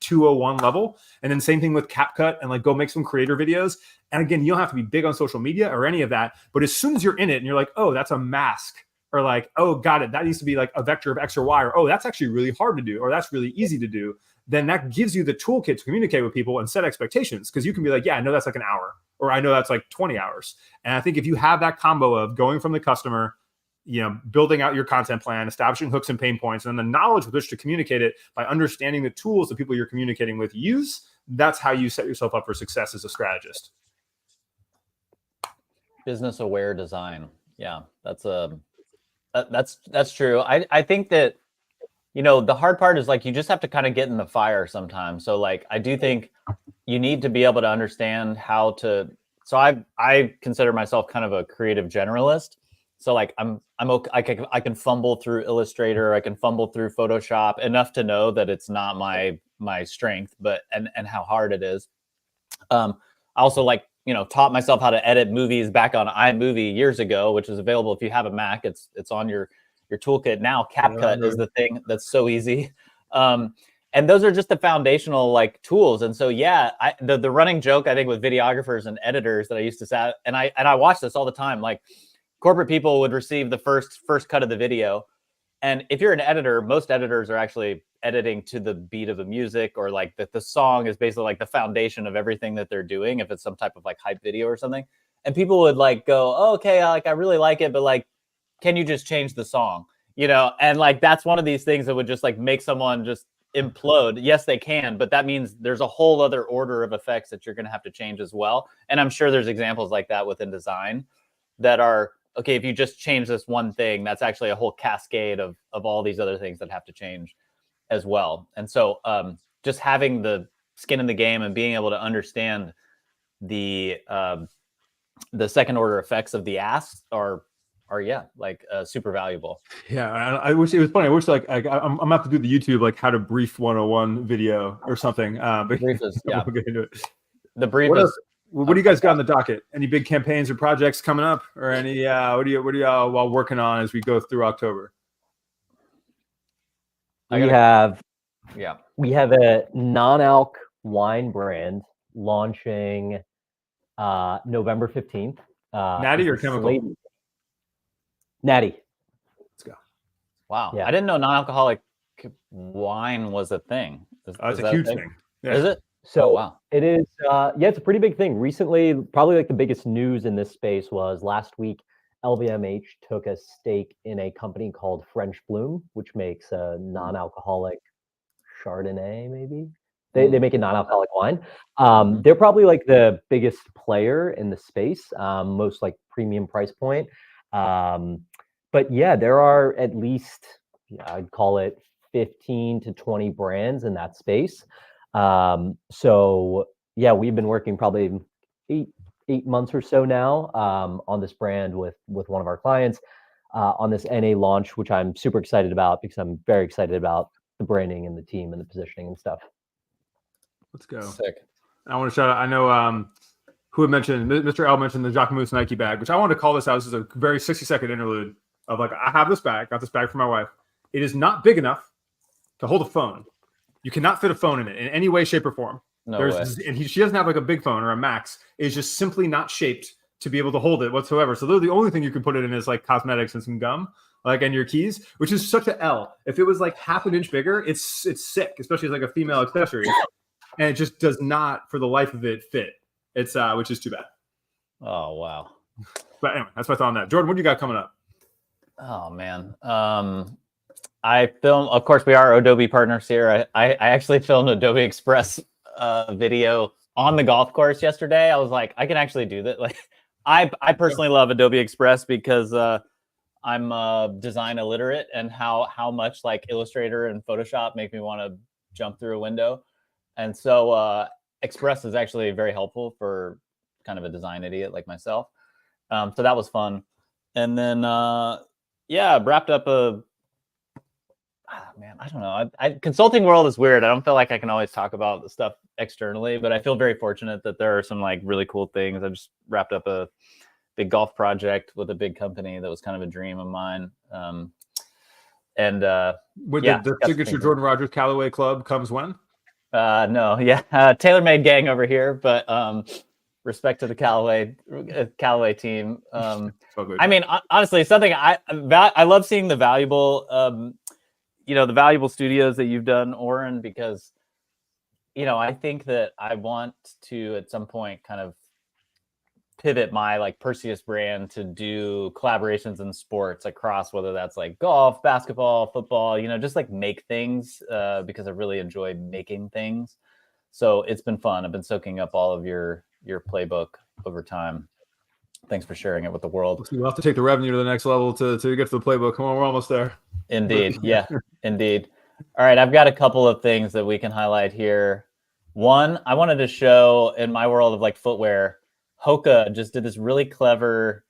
201 level. And then same thing with CapCut, and like go make some creator videos. And again, you don't have to be big on social media or any of that. But as soon as you're in it and you're like, oh, that's a mask, or like, oh, got it, that needs to be like a vector of X or Y, or oh, that's actually really hard to do, or that's really easy to do, then that gives you the toolkit to communicate with people and set expectations. Because you can be like, yeah, I know that's like an hour, or I know that's like 20 hours. And I think if you have that combo of going from the customer, building out your content plan, establishing hooks and pain points, and then the knowledge with which to communicate it by understanding the tools that people you're communicating with use, that's how you set yourself up for success as a strategist. Business aware design. Yeah, that's true. I think that, the hard part is like, you just have to kind of get in the fire sometimes. So like, I do think you need to be able to understand how to So I consider myself kind of a creative generalist. So like I'm okay, I can fumble through Illustrator, I can fumble through Photoshop enough to know that it's not my strength, but and how hard it is. I also like, taught myself how to edit movies back on iMovie years ago, which is available if you have a Mac. It's on your toolkit now. CapCut is the thing that's so easy. And those are just the foundational like tools. And so, yeah, the running joke, I think, with videographers and editors that I used to say, and I watch this all the time, like corporate people would receive the first cut of the video. And if you're an editor, most editors are actually editing to the beat of the music, or like the song is basically like the foundation of everything that they're doing, if it's some type of like hype video or something. And people would like go, oh, okay, I really like it, but like, can you just change the song? And like, that's one of these things that would just like make someone just implode. Yes, they can, but that means there's a whole other order of effects that you're going to have to change as well. And I'm sure there's examples like that within design that are, okay, if you just change this one thing, that's actually a whole cascade of all these other things that have to change as well. And so just having the skin in the game and being able to understand the second order effects of the asks are super valuable. Yeah, I wish it was funny. I wish like I'm gonna have to do the YouTube like how to brief 101 video or something. But Brief is we'll get into it. The brief what do you guys got on the docket? Any big campaigns or projects coming up, or any what do you all working on as we go through October? We have a non-alc wine brand launching November 15th. Natty or chemical? Natty. Let's go. Wow. Yeah. I didn't know non-alcoholic wine was a thing. It's a huge thing. Yeah. Is it? So wow. It is. It's a pretty big thing. Recently, probably like the biggest news in this space was last week, LVMH took a stake in a company called French Bloom, which makes a non-alcoholic Chardonnay, maybe. They make a non-alcoholic wine. They're probably like the biggest player in the space, most like premium price point. But yeah, there are at least, I'd call it 15 to 20 brands in that space. So yeah, we've been working probably eight months or so now on this brand with one of our clients on this NA launch, which I'm super excited about because I'm very excited about the branding and the team and the positioning and stuff. Let's go. Sick. I want to shout out. I know who had mentioned, Mr. L mentioned the Jacquemus Nike bag, which I wanted to call this out. This is a very 60-second interlude of like, I have this bag, got this bag for my wife. It is not big enough to hold a phone. You cannot fit a phone in it in any way, shape, or form. No way. And she doesn't have like a big phone or a Max. It's just simply not shaped to be able to hold it whatsoever. So the only thing you can put it in is like cosmetics and some gum, like, and your keys, which is such an L. If it was like half an inch bigger, it's sick, especially as like a female accessory. And it just does not, for the life of it, fit. It's which is too bad. Oh wow. But anyway, that's my thought on that. Jordan, what do you got coming up? Oh man. I film, of course, we are Adobe partners here. I actually filmed Adobe Express video on the golf course yesterday. I was like, I can actually do that. Like, I personally love Adobe Express because I'm design illiterate, and how much like Illustrator and Photoshop make me want to jump through a window. And so Express is actually very helpful for kind of a design idiot like myself. So that was fun. And then wrapped up I don't know. Consulting world is weird. I don't feel like I can always talk about the stuff externally, but I feel very fortunate that there are some like really cool things. I just wrapped up a big golf project with a big company that was kind of a dream of mine. With the signature Jordan Rogers Callaway Club comes when? No, TaylorMade gang over here, but respect to the Callaway team. I mean, honestly, something I love seeing the valuable, the valuable studios that you've done, Oren, because, I think that I want to at some point kind of pivot my like Perseus brand to do collaborations in sports across, whether that's like golf, basketball, football, just like make things because I really enjoy making things. So it's been fun. I've been soaking up all of your playbook over time. Thanks for sharing it with the world. We'll have to take the revenue to the next level to get to the playbook. Come on, we're almost there. Indeed. Yeah, indeed. All right. I've got a couple of things that we can highlight here. One, I wanted to show in my world of like footwear, Hoka just did this really clever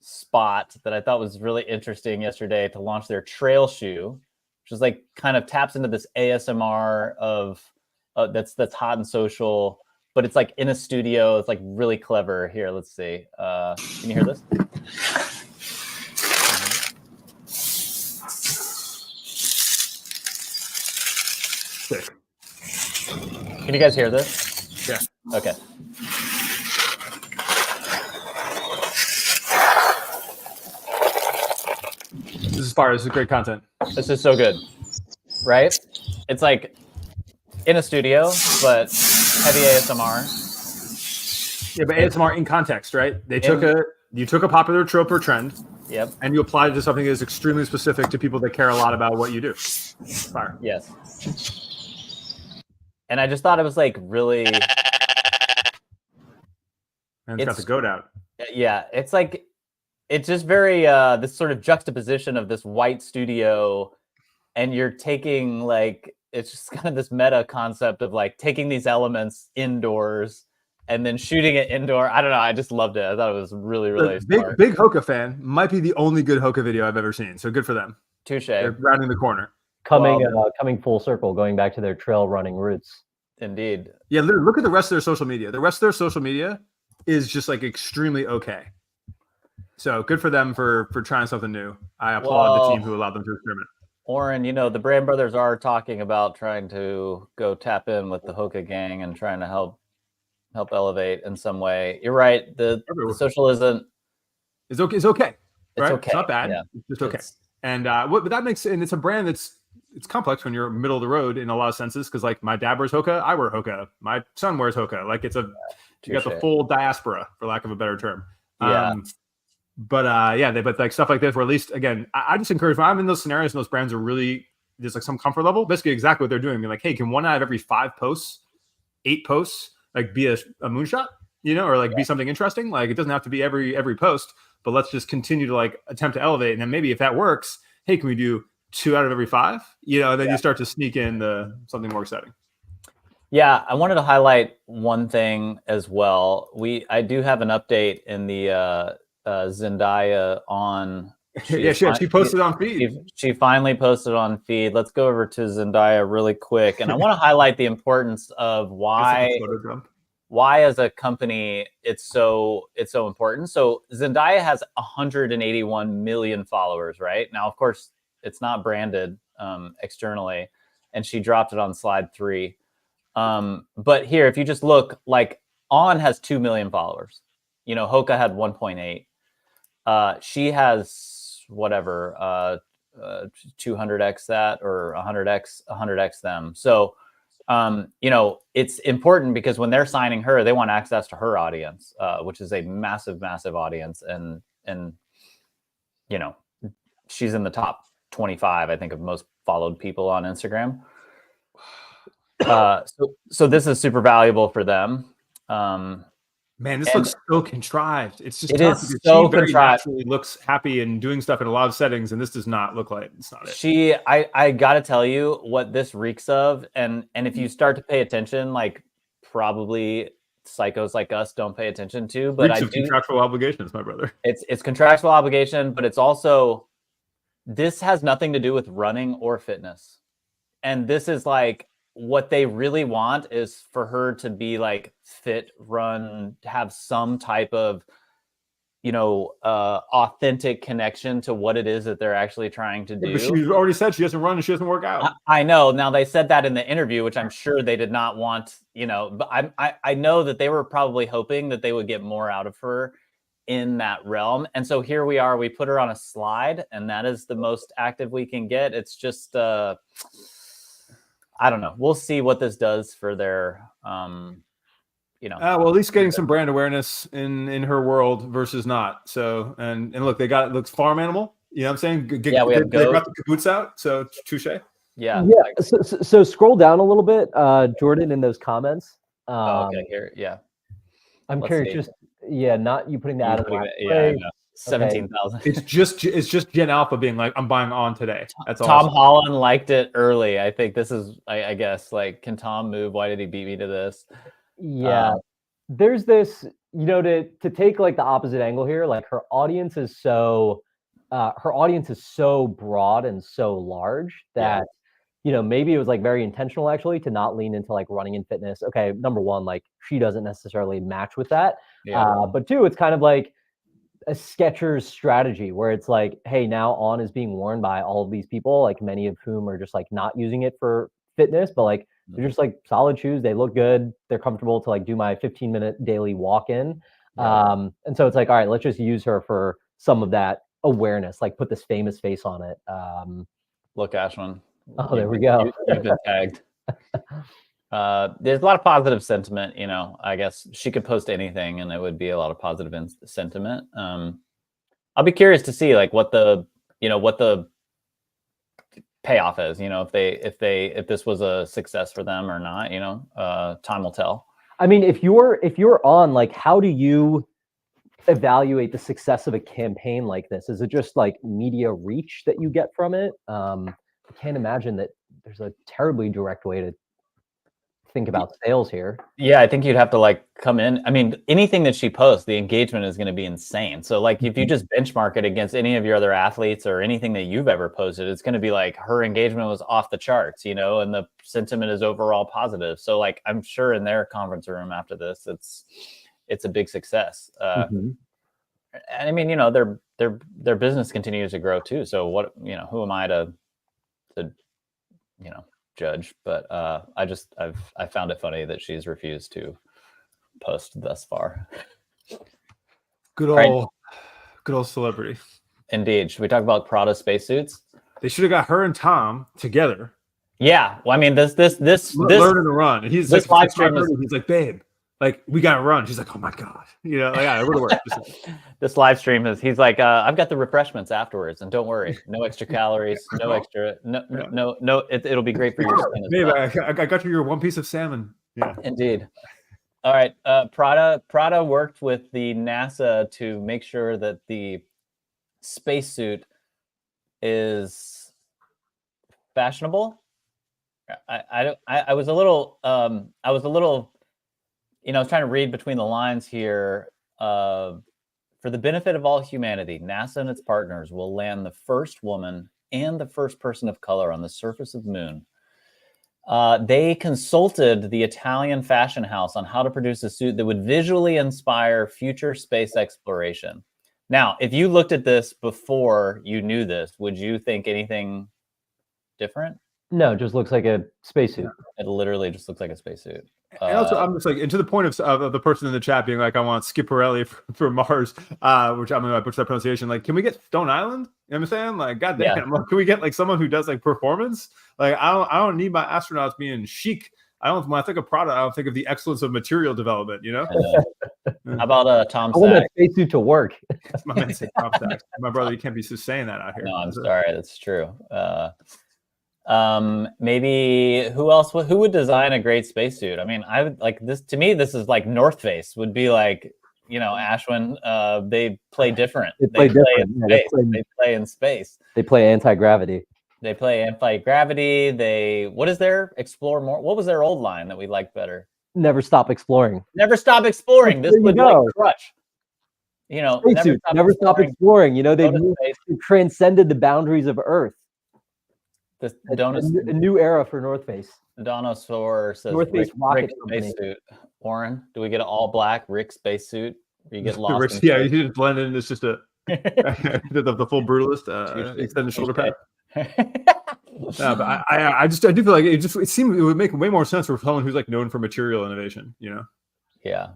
spot that I thought was really interesting yesterday to launch their trail shoe, which is like kind of taps into this ASMR of that's hot and social, but it's like in a studio. It's like really clever. Here, let's see. Can you hear this? Sick. Can you guys hear this? Yeah. Okay. This is fire. This is great content. This is so good, right? It's like in a studio, but heavy ASMR. Yeah, but ASMR in context, right? You took a popular trope or trend, Yep. and you applied it to something that is extremely specific to people that care a lot about what you do. Fire. Yes. And I just thought it was like really. And it's got the goat out. Yeah, it's like it's just very this sort of juxtaposition of this white studio, and you're taking like it's just kind of this meta concept of like taking these elements indoors and then shooting it indoor. I don't know. I just loved it. I thought it was really, really smart. Big Hoka fan. Might be the only good Hoka video I've ever seen. So good for them. Touche. They're rounding the corner. Coming full circle, going back to their trail running roots. Indeed. Yeah, literally, look at the rest of their social media. The rest of their social media is just like extremely okay. So good for them for trying something new. I applaud the team who allowed them to experiment. Oren, you know, the Brand Brothers are talking about trying to go tap in with the Hoka gang and trying to help elevate in some way. You're right. The social isn't. It's okay. It's okay. Right? Okay. It's not bad. Yeah. It's just okay. But that makes, and it's a brand it's complex when you're middle of the road in a lot of senses, because like my dad wears Hoka, I wear Hoka, my son wears Hoka. Like you got the full diaspora, for lack of a better term. Yeah. But like stuff like this, where at least again, I just encourage when I'm in those scenarios and those brands are really there's like some comfort level. Basically, exactly what they're doing. Being like, hey, can 1 out of every 5 posts, 8 posts, like be a moonshot, you know, or like be something interesting? Like it doesn't have to be every post, but let's just continue to like attempt to elevate. And then maybe if that works, hey, can we do 2 out of every 5? You know, then you start to sneak in something more exciting. Yeah, I wanted to highlight one thing as well. I do have an update in the Zendaya on. She posted on feed. She finally posted on feed. Let's go over to Zendaya really quick, and I want to highlight the importance of why as a company it's so important. So Zendaya has 181 million followers right now. Of course, it's not branded externally, and she dropped it on slide 3. But here, if you just look, like On has 2 million followers. You know, Hoka had 1.8. She has whatever 200x that or 100x them. So you know, it's important because when they're signing her, they want access to her audience, which is a massive audience, and you know, she's in the top 25, I think, of most followed people on Instagram. So this is super valuable for them. Man, this looks so contrived. It's just it is so very contrived. Naturally looks happy and doing stuff in a lot of settings, and this does not look like it's not it. I gotta tell you what this reeks of, and if you start to pay attention, like probably psychos like us don't pay attention to, but reeks of contractual obligations, my brother. It's contractual obligation, but it's also this has nothing to do with running or fitness, and this is like. What they really want is for her to be like fit, run, have some type of, you know, authentic connection to what it is that they're actually trying to do. But she already said she doesn't run and she doesn't work out. I know. Now they said that in the interview, which I'm sure they did not want, you know, but I know that they were probably hoping that they would get more out of her in that realm. And so here we are, we put her on a slide, and that is the most active we can get. It's just, I don't know. We'll see what this does for their, you know. Well, at least getting some brand awareness in her world versus not. So, and look, it looks farm animal. You know what I'm saying? We they have brought the boots out. So touche. Yeah. So scroll down a little bit, Jordan, in those comments. Okay. Here. Yeah. I'm curious. Just not you putting that out. Yeah. 17,000. It's just Gen Alpha being like, I'm buying On today. That's all. Tom Holland liked it early. I think this is, I guess, like, can Tom move? Why did he beat me to this? Yeah. There's this, you know, to take like the opposite angle here, like her audience is so broad and so large that you know, maybe it was like very intentional actually to not lean into like running and fitness. Okay, number one, like she doesn't necessarily match with that. But two, it's kind of like a Skechers strategy where it's like, hey, now On is being worn by all of these people, like many of whom are just like not using it for fitness, but like they're just like solid shoes. They look good. They're comfortable to like do my 15-minute daily walk in. And so it's like, all right, let's just use her for some of that awareness, like put this famous face on it. Look, Ashwinn. Oh, there we go. You've been tagged. There's a lot of positive sentiment. You know, I guess she could post anything and it would be a lot of positive sentiment. I'll be curious to see like what the payoff is. You know, if this was a success for them or not. You know, time will tell. I mean, if you're On, like, how do you evaluate the success of a campaign like this? Is it just like media reach that you get from it? I can't imagine that there's a terribly direct way to think about sales here. Yeah, I think you'd have to like come in. I mean, anything that she posts, the engagement is going to be insane. So like if you just benchmark it against any of your other athletes or anything that you've ever posted, it's going to be like her engagement was off the charts, you know, and the sentiment is overall positive. So like I'm sure in their conference room after this, it's a big success. And I mean, you know, their business continues to grow too. So what, you know, who am I to you know, judge? But I found it funny that she's refused to post thus far. Good old celebrity. Indeed. Should we talk about Prada spacesuits? They should have got her and Tom together. Yeah. Well, I mean, this learning to run. And he's this like, live stream he's like, babe, like we gotta run. She's like, oh my god, you know, like, yeah, we're to work. This live stream is. He's like, I've got the refreshments afterwards, and don't worry, no extra calories, no extra, no. It'll be great for your skin. Babe, well. I got you your one piece of salmon. Yeah, indeed. All right, Prada worked with the NASA to make sure that the spacesuit is fashionable. I was a little you know, I was trying to read between the lines here. For the benefit of all humanity, NASA and its partners will land the first woman and the first person of color on the surface of the moon. They consulted the Italian fashion house on how to produce a suit that would visually inspire future space exploration. Now, if you looked at this before you knew this, would you think anything different? No, it just looks like a spacesuit. It literally just looks like a spacesuit. And also, I'm just like, and to the point of the person in the chat being like, I want Schiaparelli for Mars, which I'm gonna butcher that pronunciation. Like, can we get Stone Island? You know what I'm saying? Like, goddamn, like, can we get like someone who does like performance? Like, I don't need my astronauts being chic. When I think of Prada, I don't think of the excellence of material development. You know? How about Tom I want Sachs? that spacesuit to work. My man said Tom Sachs. My brother, you can't be just saying that out here. No, I'm sorry, that's true. Maybe who else? Who would design a great spacesuit? I mean, I would like this. To me, this is like North Face would be like, you know, Ashwinn. They play different. They play in space. They play anti-gravity. They play anti-gravity. What is their Explore More? What was their old line that we liked better? Never stop exploring. Never stop exploring. This would like crush. You know, never stop exploring. You know, they've transcended the boundaries of Earth. A new era for North Face. Donosaur says North Face rocket spacesuit. Oren, do we get an all black Rick spacesuit? You get lost. Yeah, you just blend in. It's just the full brutalist extended shoulder pad. But I do feel like it seemed it would make way more sense for someone who's like known for material innovation. You know? Yeah.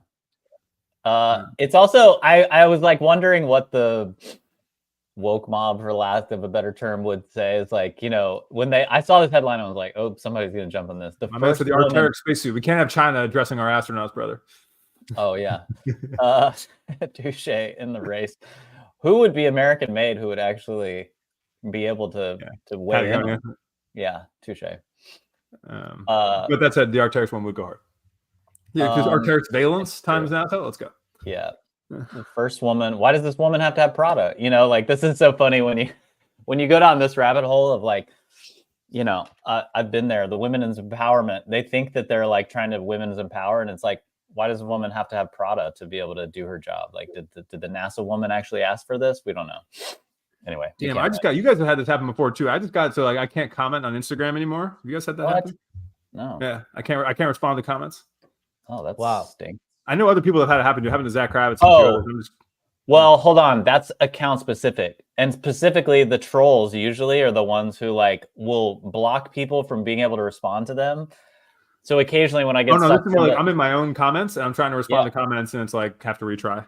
It's also I was like wondering what the woke mob, for lack of a better term, would say. Is like, you know, when I saw this headline, I was like, oh, somebody's gonna jump on this. My man said the Arctic spacesuit. We can't have China addressing our astronauts, brother. Oh yeah. Touche in the race. Who would be American made who would actually be able to weigh in? Yeah, touche. But that said, the Arcteryx one would go hard. Yeah, because Arcteryx valence times NASA. Let's go. Yeah. The first woman. Why does this woman have to have Prada? You know, like, this is so funny when you go down this rabbit hole of like, you know, I've been there. The women's empowerment. They think that they're like trying to women's empower, and it's like, why does a woman have to have Prada to be able to do her job? Like, did the NASA woman actually ask for this? We don't know. Anyway, damn, I just got, you guys have had this happen before too. I just got so like I can't comment on Instagram anymore. Have you guys had that happen? No. Yeah, I can't respond to comments. Oh, that's Wow. stink. I know other people have had it happen. It happened to Zach Kravitz. Oh, well, hold on. That's account specific, and specifically the trolls usually are the ones who like will block people from being able to respond to them. So occasionally when I get this is more like I'm in my own comments and I'm trying to respond to comments and it's like have to retry.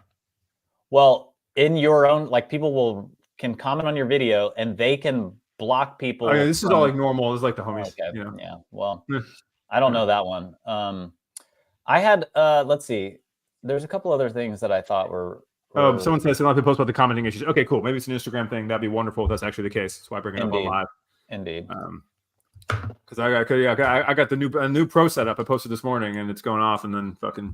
Well, in your own, like people can comment on your video and they can block people. Oh, yeah, this is all like normal. This is like the homies. Okay. You know? Yeah. Well, I don't know that one. I had let's see. There's a couple other things that I thought were. Someone says a lot of people post about the commenting issues. Okay, cool. Maybe it's an Instagram thing. That'd be wonderful if that's actually the case. That's why I bring it up on live. Indeed. Because I got the new pro setup I posted this morning and it's going off and then fucking.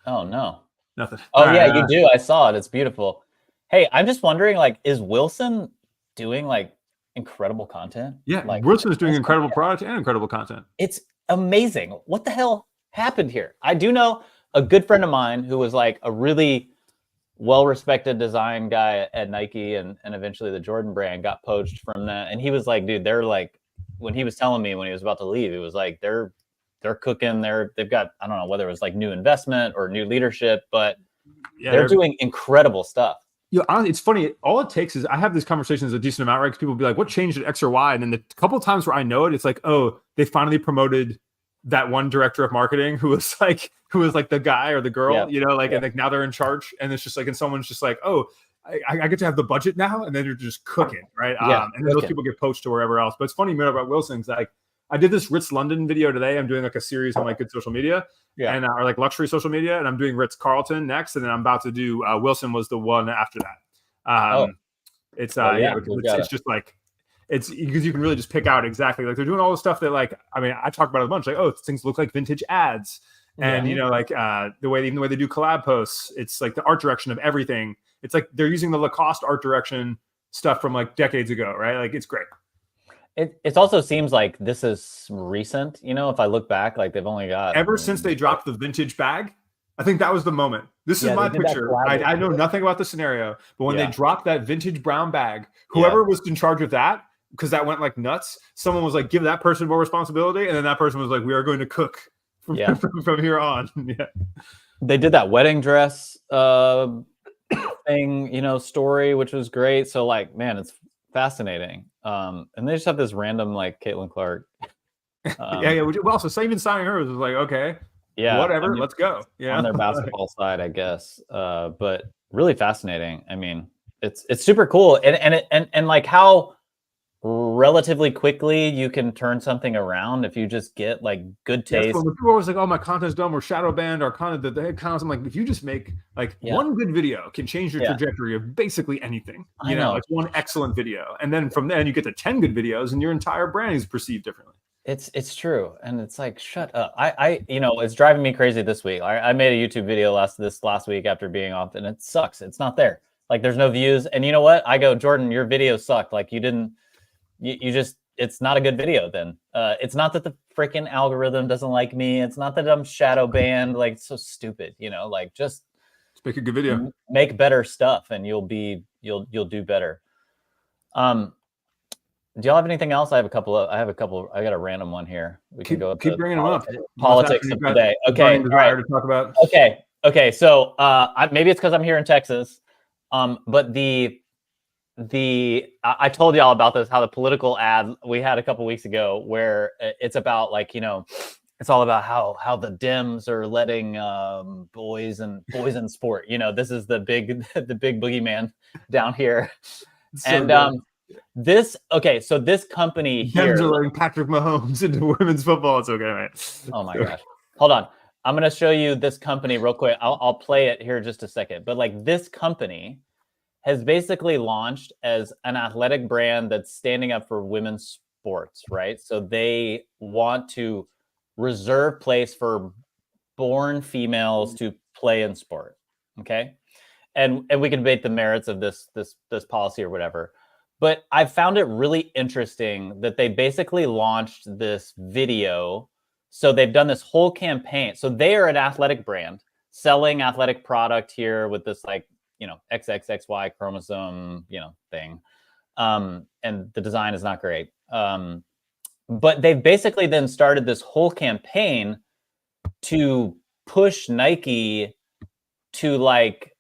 Oh no. Nothing. Oh yeah, you do. I saw it. It's beautiful. Hey, I'm just wondering, like, is Wilson doing like incredible content? Yeah, like Wilson is doing incredible product and incredible content. It's amazing. What the hell happened here? I do know a good friend of mine who was like a really well-respected design guy at Nike and eventually the Jordan brand got poached from that. And he was like, dude, they're like, when he was telling me when he was about to leave, it was like they're cooking. They've got, I don't know whether it was like new investment or new leadership, but they're doing incredible stuff. Yeah, it's funny. All it takes is I have these conversations a decent amount, right? Because people will be like, what changed at X or Y? And then the couple of times where I know it, it's like, oh, they finally promoted that one director of marketing who was like the guy or the girl, you know, like, and like now they're in charge. And it's just like, and someone's just like, oh, I get to have the budget now. And then they're just cooking, right? And then those people get poached to wherever else. But it's funny, about Wilson's like, I did this Ritz London video today. I'm doing like a series on like good social media and or like luxury social media. And I'm doing Ritz Carlton next. And then I'm about to do Wilson was the one after that. It's just like, it's because you can really just pick out exactly like they're doing all the stuff that like, I mean, I talk about it a bunch, like, oh, things look like vintage ads. And, you know, like the way they do collab posts, it's like the art direction of everything. It's like they're using the Lacoste art direction stuff from like decades ago, right? Like it's great. It also seems like this is recent. You know, if I look back, like they've only got ever since they dropped the vintage bag. I think that was the moment. This is my picture. I know nothing about the scenario, but when they dropped that vintage brown bag, whoever was in charge of that, because that went like nuts, someone was like, give that person more responsibility. And then that person was like, we are going to cook from here on. They did that wedding dress thing, you know, story, which was great. So like, man, it's fascinating. And they just have this random like Caitlin Clark. Well, so even signing her was like, okay, whatever, I mean, let's go. On their basketball side, I guess. But really fascinating. I mean, it's super cool, and like how relatively quickly you can turn something around if you just get like good taste. When people always like, oh, my content's done, we're shadow banned, our content, the head counts. I'm like, if you just make like one good video can change your trajectory of basically anything. You know, like one excellent video. And then from there you get to 10 good videos and your entire brand is perceived differently. It's true. And it's like, shut up. I you know, it's driving me crazy this week. I made a YouTube video last week after being off, and it sucks. It's not there. Like there's no views. And you know what? I go, Jordan, your video sucked. Like you didn't, you just, it's not a good video then. It's not that the freaking algorithm doesn't like me. It's not that I'm shadow banned. Like it's so stupid, you know, like just make a good video, make better stuff and you'll do better. Do y'all have anything else? I got a random one here. We can go keep bringing them up. Politics of today. Okay. All right. To talk about. Okay. So maybe it's because I'm here in Texas. But I told y'all about this, how the political ad we had a couple weeks ago, where it's about like, you know, it's all about how the Dems are letting boys in sport. You know, this is the big boogeyman down here. So this company here, Dems are letting Patrick Mahomes into women's football. It's okay, right? Oh my gosh. Hold on. I'm going to show you this company real quick. I'll play it here just a second. But like this company has basically launched as an athletic brand that's standing up for women's sports, right? So they want to reserve place for born females to play in sport, okay? And we can debate the merits of this policy or whatever. But I found it really interesting that they basically launched this video So they've done this whole campaign. So they are an athletic brand selling athletic product here with this like, you know, XXXY chromosome, you know, thing. And the design is not great. But they've basically then started this whole campaign to push Nike to like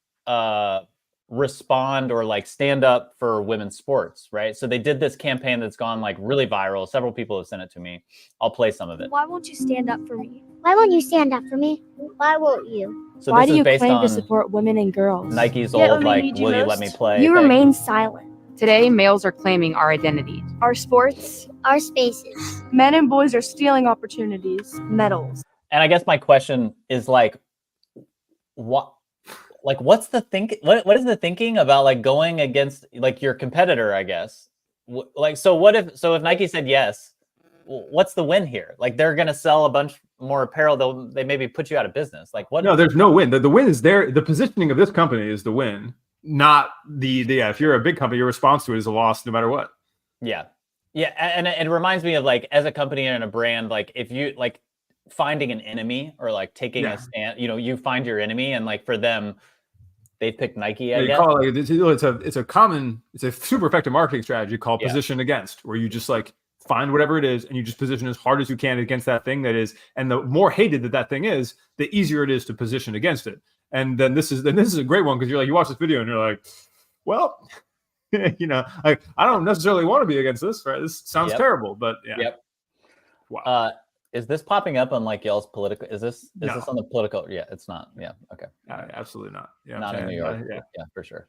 respond or like stand up for women's sports, right? So they did this campaign that's gone like really viral. Several people have sent it to me. I'll play some of it. Why won't you stand up for me? Why won't you stand up for me? Why won't you? So Why this do is you based claim on to support women and girls? Nike's Yet old when we like, need you will you let most, me play? You thing. remain silent. Today, males are claiming our identities. Our sports, Our spaces. men and boys are stealing opportunities, medals. And I guess my question is like, what? Like, what's the what is the thinking about like going against like your competitor? I guess. Like, so if Nike said yes, what's the win here? Like, they're gonna sell a bunch more apparel. They maybe put you out of business. Like, what? No, there's no win. The win is there. The positioning of this company is the win, not the if you're a big company, your response to it is a loss no matter what. Yeah. And it reminds me of like, as a company and a brand, like if you like finding an enemy or like taking a stand, you know, you find your enemy, and like for them, they picked Nike. I guess. Call it, it's a super effective marketing strategy called position against, where you just like find whatever it is and you just position as hard as you can against that thing that is, and the more hated that thing is, the easier it is to position against it. And then this is a great one, because you're like, you watch this video and you're like, well, you know, like I don't necessarily want to be against this, right? This sounds terrible, but yeah. Yep. Wow. Is this popping up on like y'all's political? Is this on the political? Yeah, it's not. Yeah. Okay. Absolutely not. Yeah, not in New York. Yeah, for sure.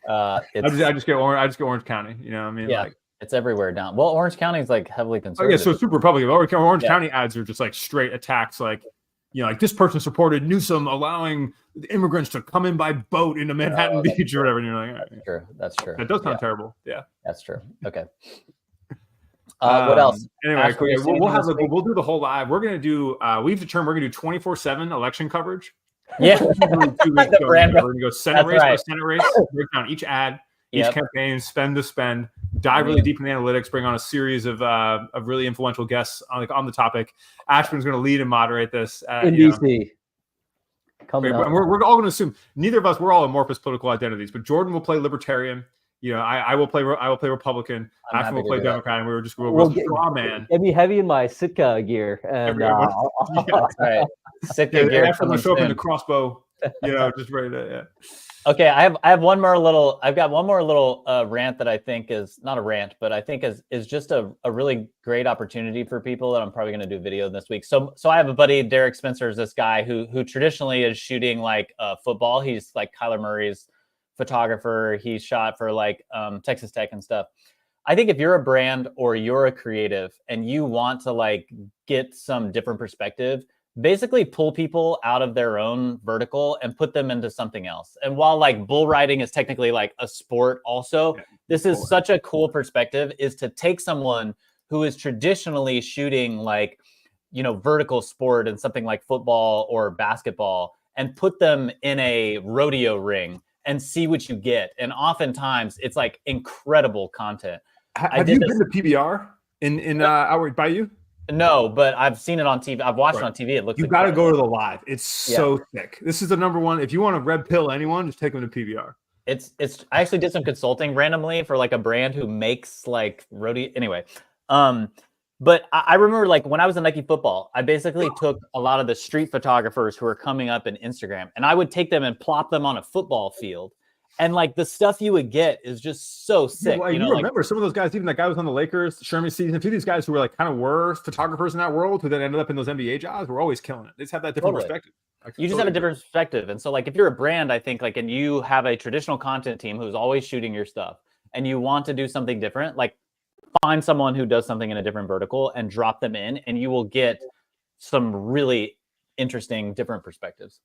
I just get Orange County. You know what I mean? Yeah. Like, it's everywhere down. Well, Orange County is like heavily conservative. Oh yeah, so it's super Republican. Orange County ads are just like straight attacks, like, you know, like this person supported Newsom allowing immigrants to come in by boat into Manhattan Beach or whatever. And you're like, all right. That's true. That does sound terrible. Yeah, that's true. Okay. What else? Anyway, we'll do the whole live. We're gonna do. We've determined we're gonna do 24/7 election coverage. Yeah, we're gonna go Senate race by Senate race. Break down each ad, each campaign, spend to spend. Dive really deep in the analytics. Bring on a series of really influential guests on the topic. Ashwinn's going to lead and moderate this. In DC. We're all going to assume neither of us. We're all amorphous political identities, but Jordan will play libertarian. You know, I will play Republican. Ashwinn will play Democrat, and we'll straw man. Get me heavy in my Sitka gear, and right. Sitka gear. Ashwinn will show up in the crossbow. You know, just ready to. Okay, I've got one more little rant that I think is not a rant, but I think is just a really great opportunity for people that I'm probably going to do a video this week. So I have a buddy, Derrik Spencer, is this guy who traditionally is shooting like football. He's like Kyler Murray's photographer. He shot for like Texas Tech and stuff. I think if you're a brand or you're a creative and you want to like get some different perspective, basically pull people out of their own vertical and put them into something else. And while like bull riding is technically like a sport also, this is such a cool perspective, is to take someone who is traditionally shooting like, you know, vertical sport and something like football or basketball and put them in a rodeo ring and see what you get. And oftentimes it's like incredible content. Have you been to PBR in Outward Bayou? No, but I've seen it on TV. I've watched it on TV. It looks. You got to go to the live. It's so thick. This is the number one. If you want to red pill anyone, just take them to PBR. It's. I actually did some consulting randomly for like a brand who makes like rodeo. Anyway, but I remember like when I was in Nike football, I basically took a lot of the street photographers who were coming up in Instagram, and I would take them and plop them on a football field. And like the stuff you would get is just so sick. Well, you remember some of those guys, even that guy was on the Lakers, Sherman season. A few of these guys who were like kind of were photographers in that world, who then ended up in those NBA jobs, were always killing it. They just have that different perspective. You just have a different perspective. And so like if you're a brand, I think like, and you have a traditional content team who's always shooting your stuff and you want to do something different, like find someone who does something in a different vertical and drop them in, and you will get some really interesting different perspectives.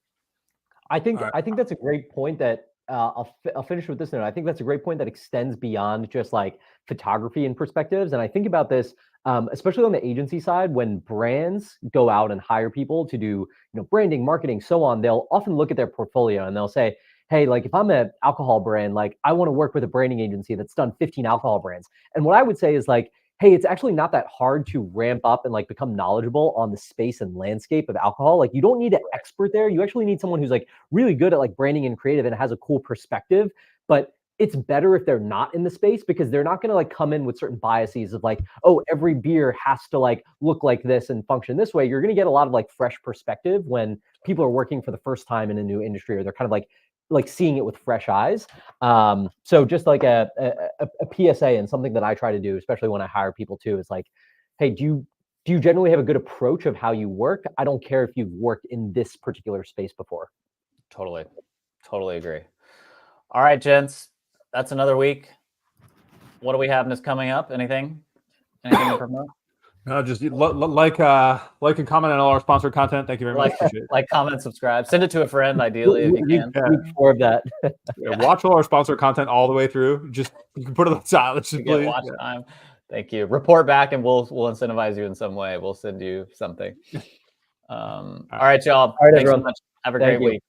I think that's a great point that I'll finish with this note. I think that's a great point that extends beyond just like photography and perspectives. And I think about this, especially on the agency side, when brands go out and hire people to do, branding, marketing, so on, they'll often look at their portfolio and they'll say, hey, like if I'm an alcohol brand, like I want to work with a branding agency that's done 15 alcohol brands. And what I would say is like, hey, it's actually not that hard to ramp up and like become knowledgeable on the space and landscape of alcohol. Like you don't need an expert there. You actually need someone who's like really good at like branding and creative and has a cool perspective. But it's better if they're not in the space because they're not going to like come in with certain biases of like, oh, every beer has to like look like this and function this way. You're going to get a lot of like fresh perspective when people are working for the first time in a new industry, or they're kind of like seeing it with fresh eyes. So just like a PSA, and something that I try to do, especially when I hire people too, is like, hey, do you generally have a good approach of how you work? I don't care if you've worked in this particular space before. Totally agree. All right, gents, that's another week. What do we have that's coming up? Anything to promote? No, just like and comment on all our sponsored content. Thank you very much. Appreciate it. Like, comment, subscribe, send it to a friend, ideally, if you can. Week 4 of that. Yeah, watch all our sponsored content all the way through. Just you can put it on silence. You get watch time. Thank you. Report back, and we'll incentivize you in some way. We'll send you something. All right, y'all. All right, Thanks everyone. so much. Have a Thank great you. week.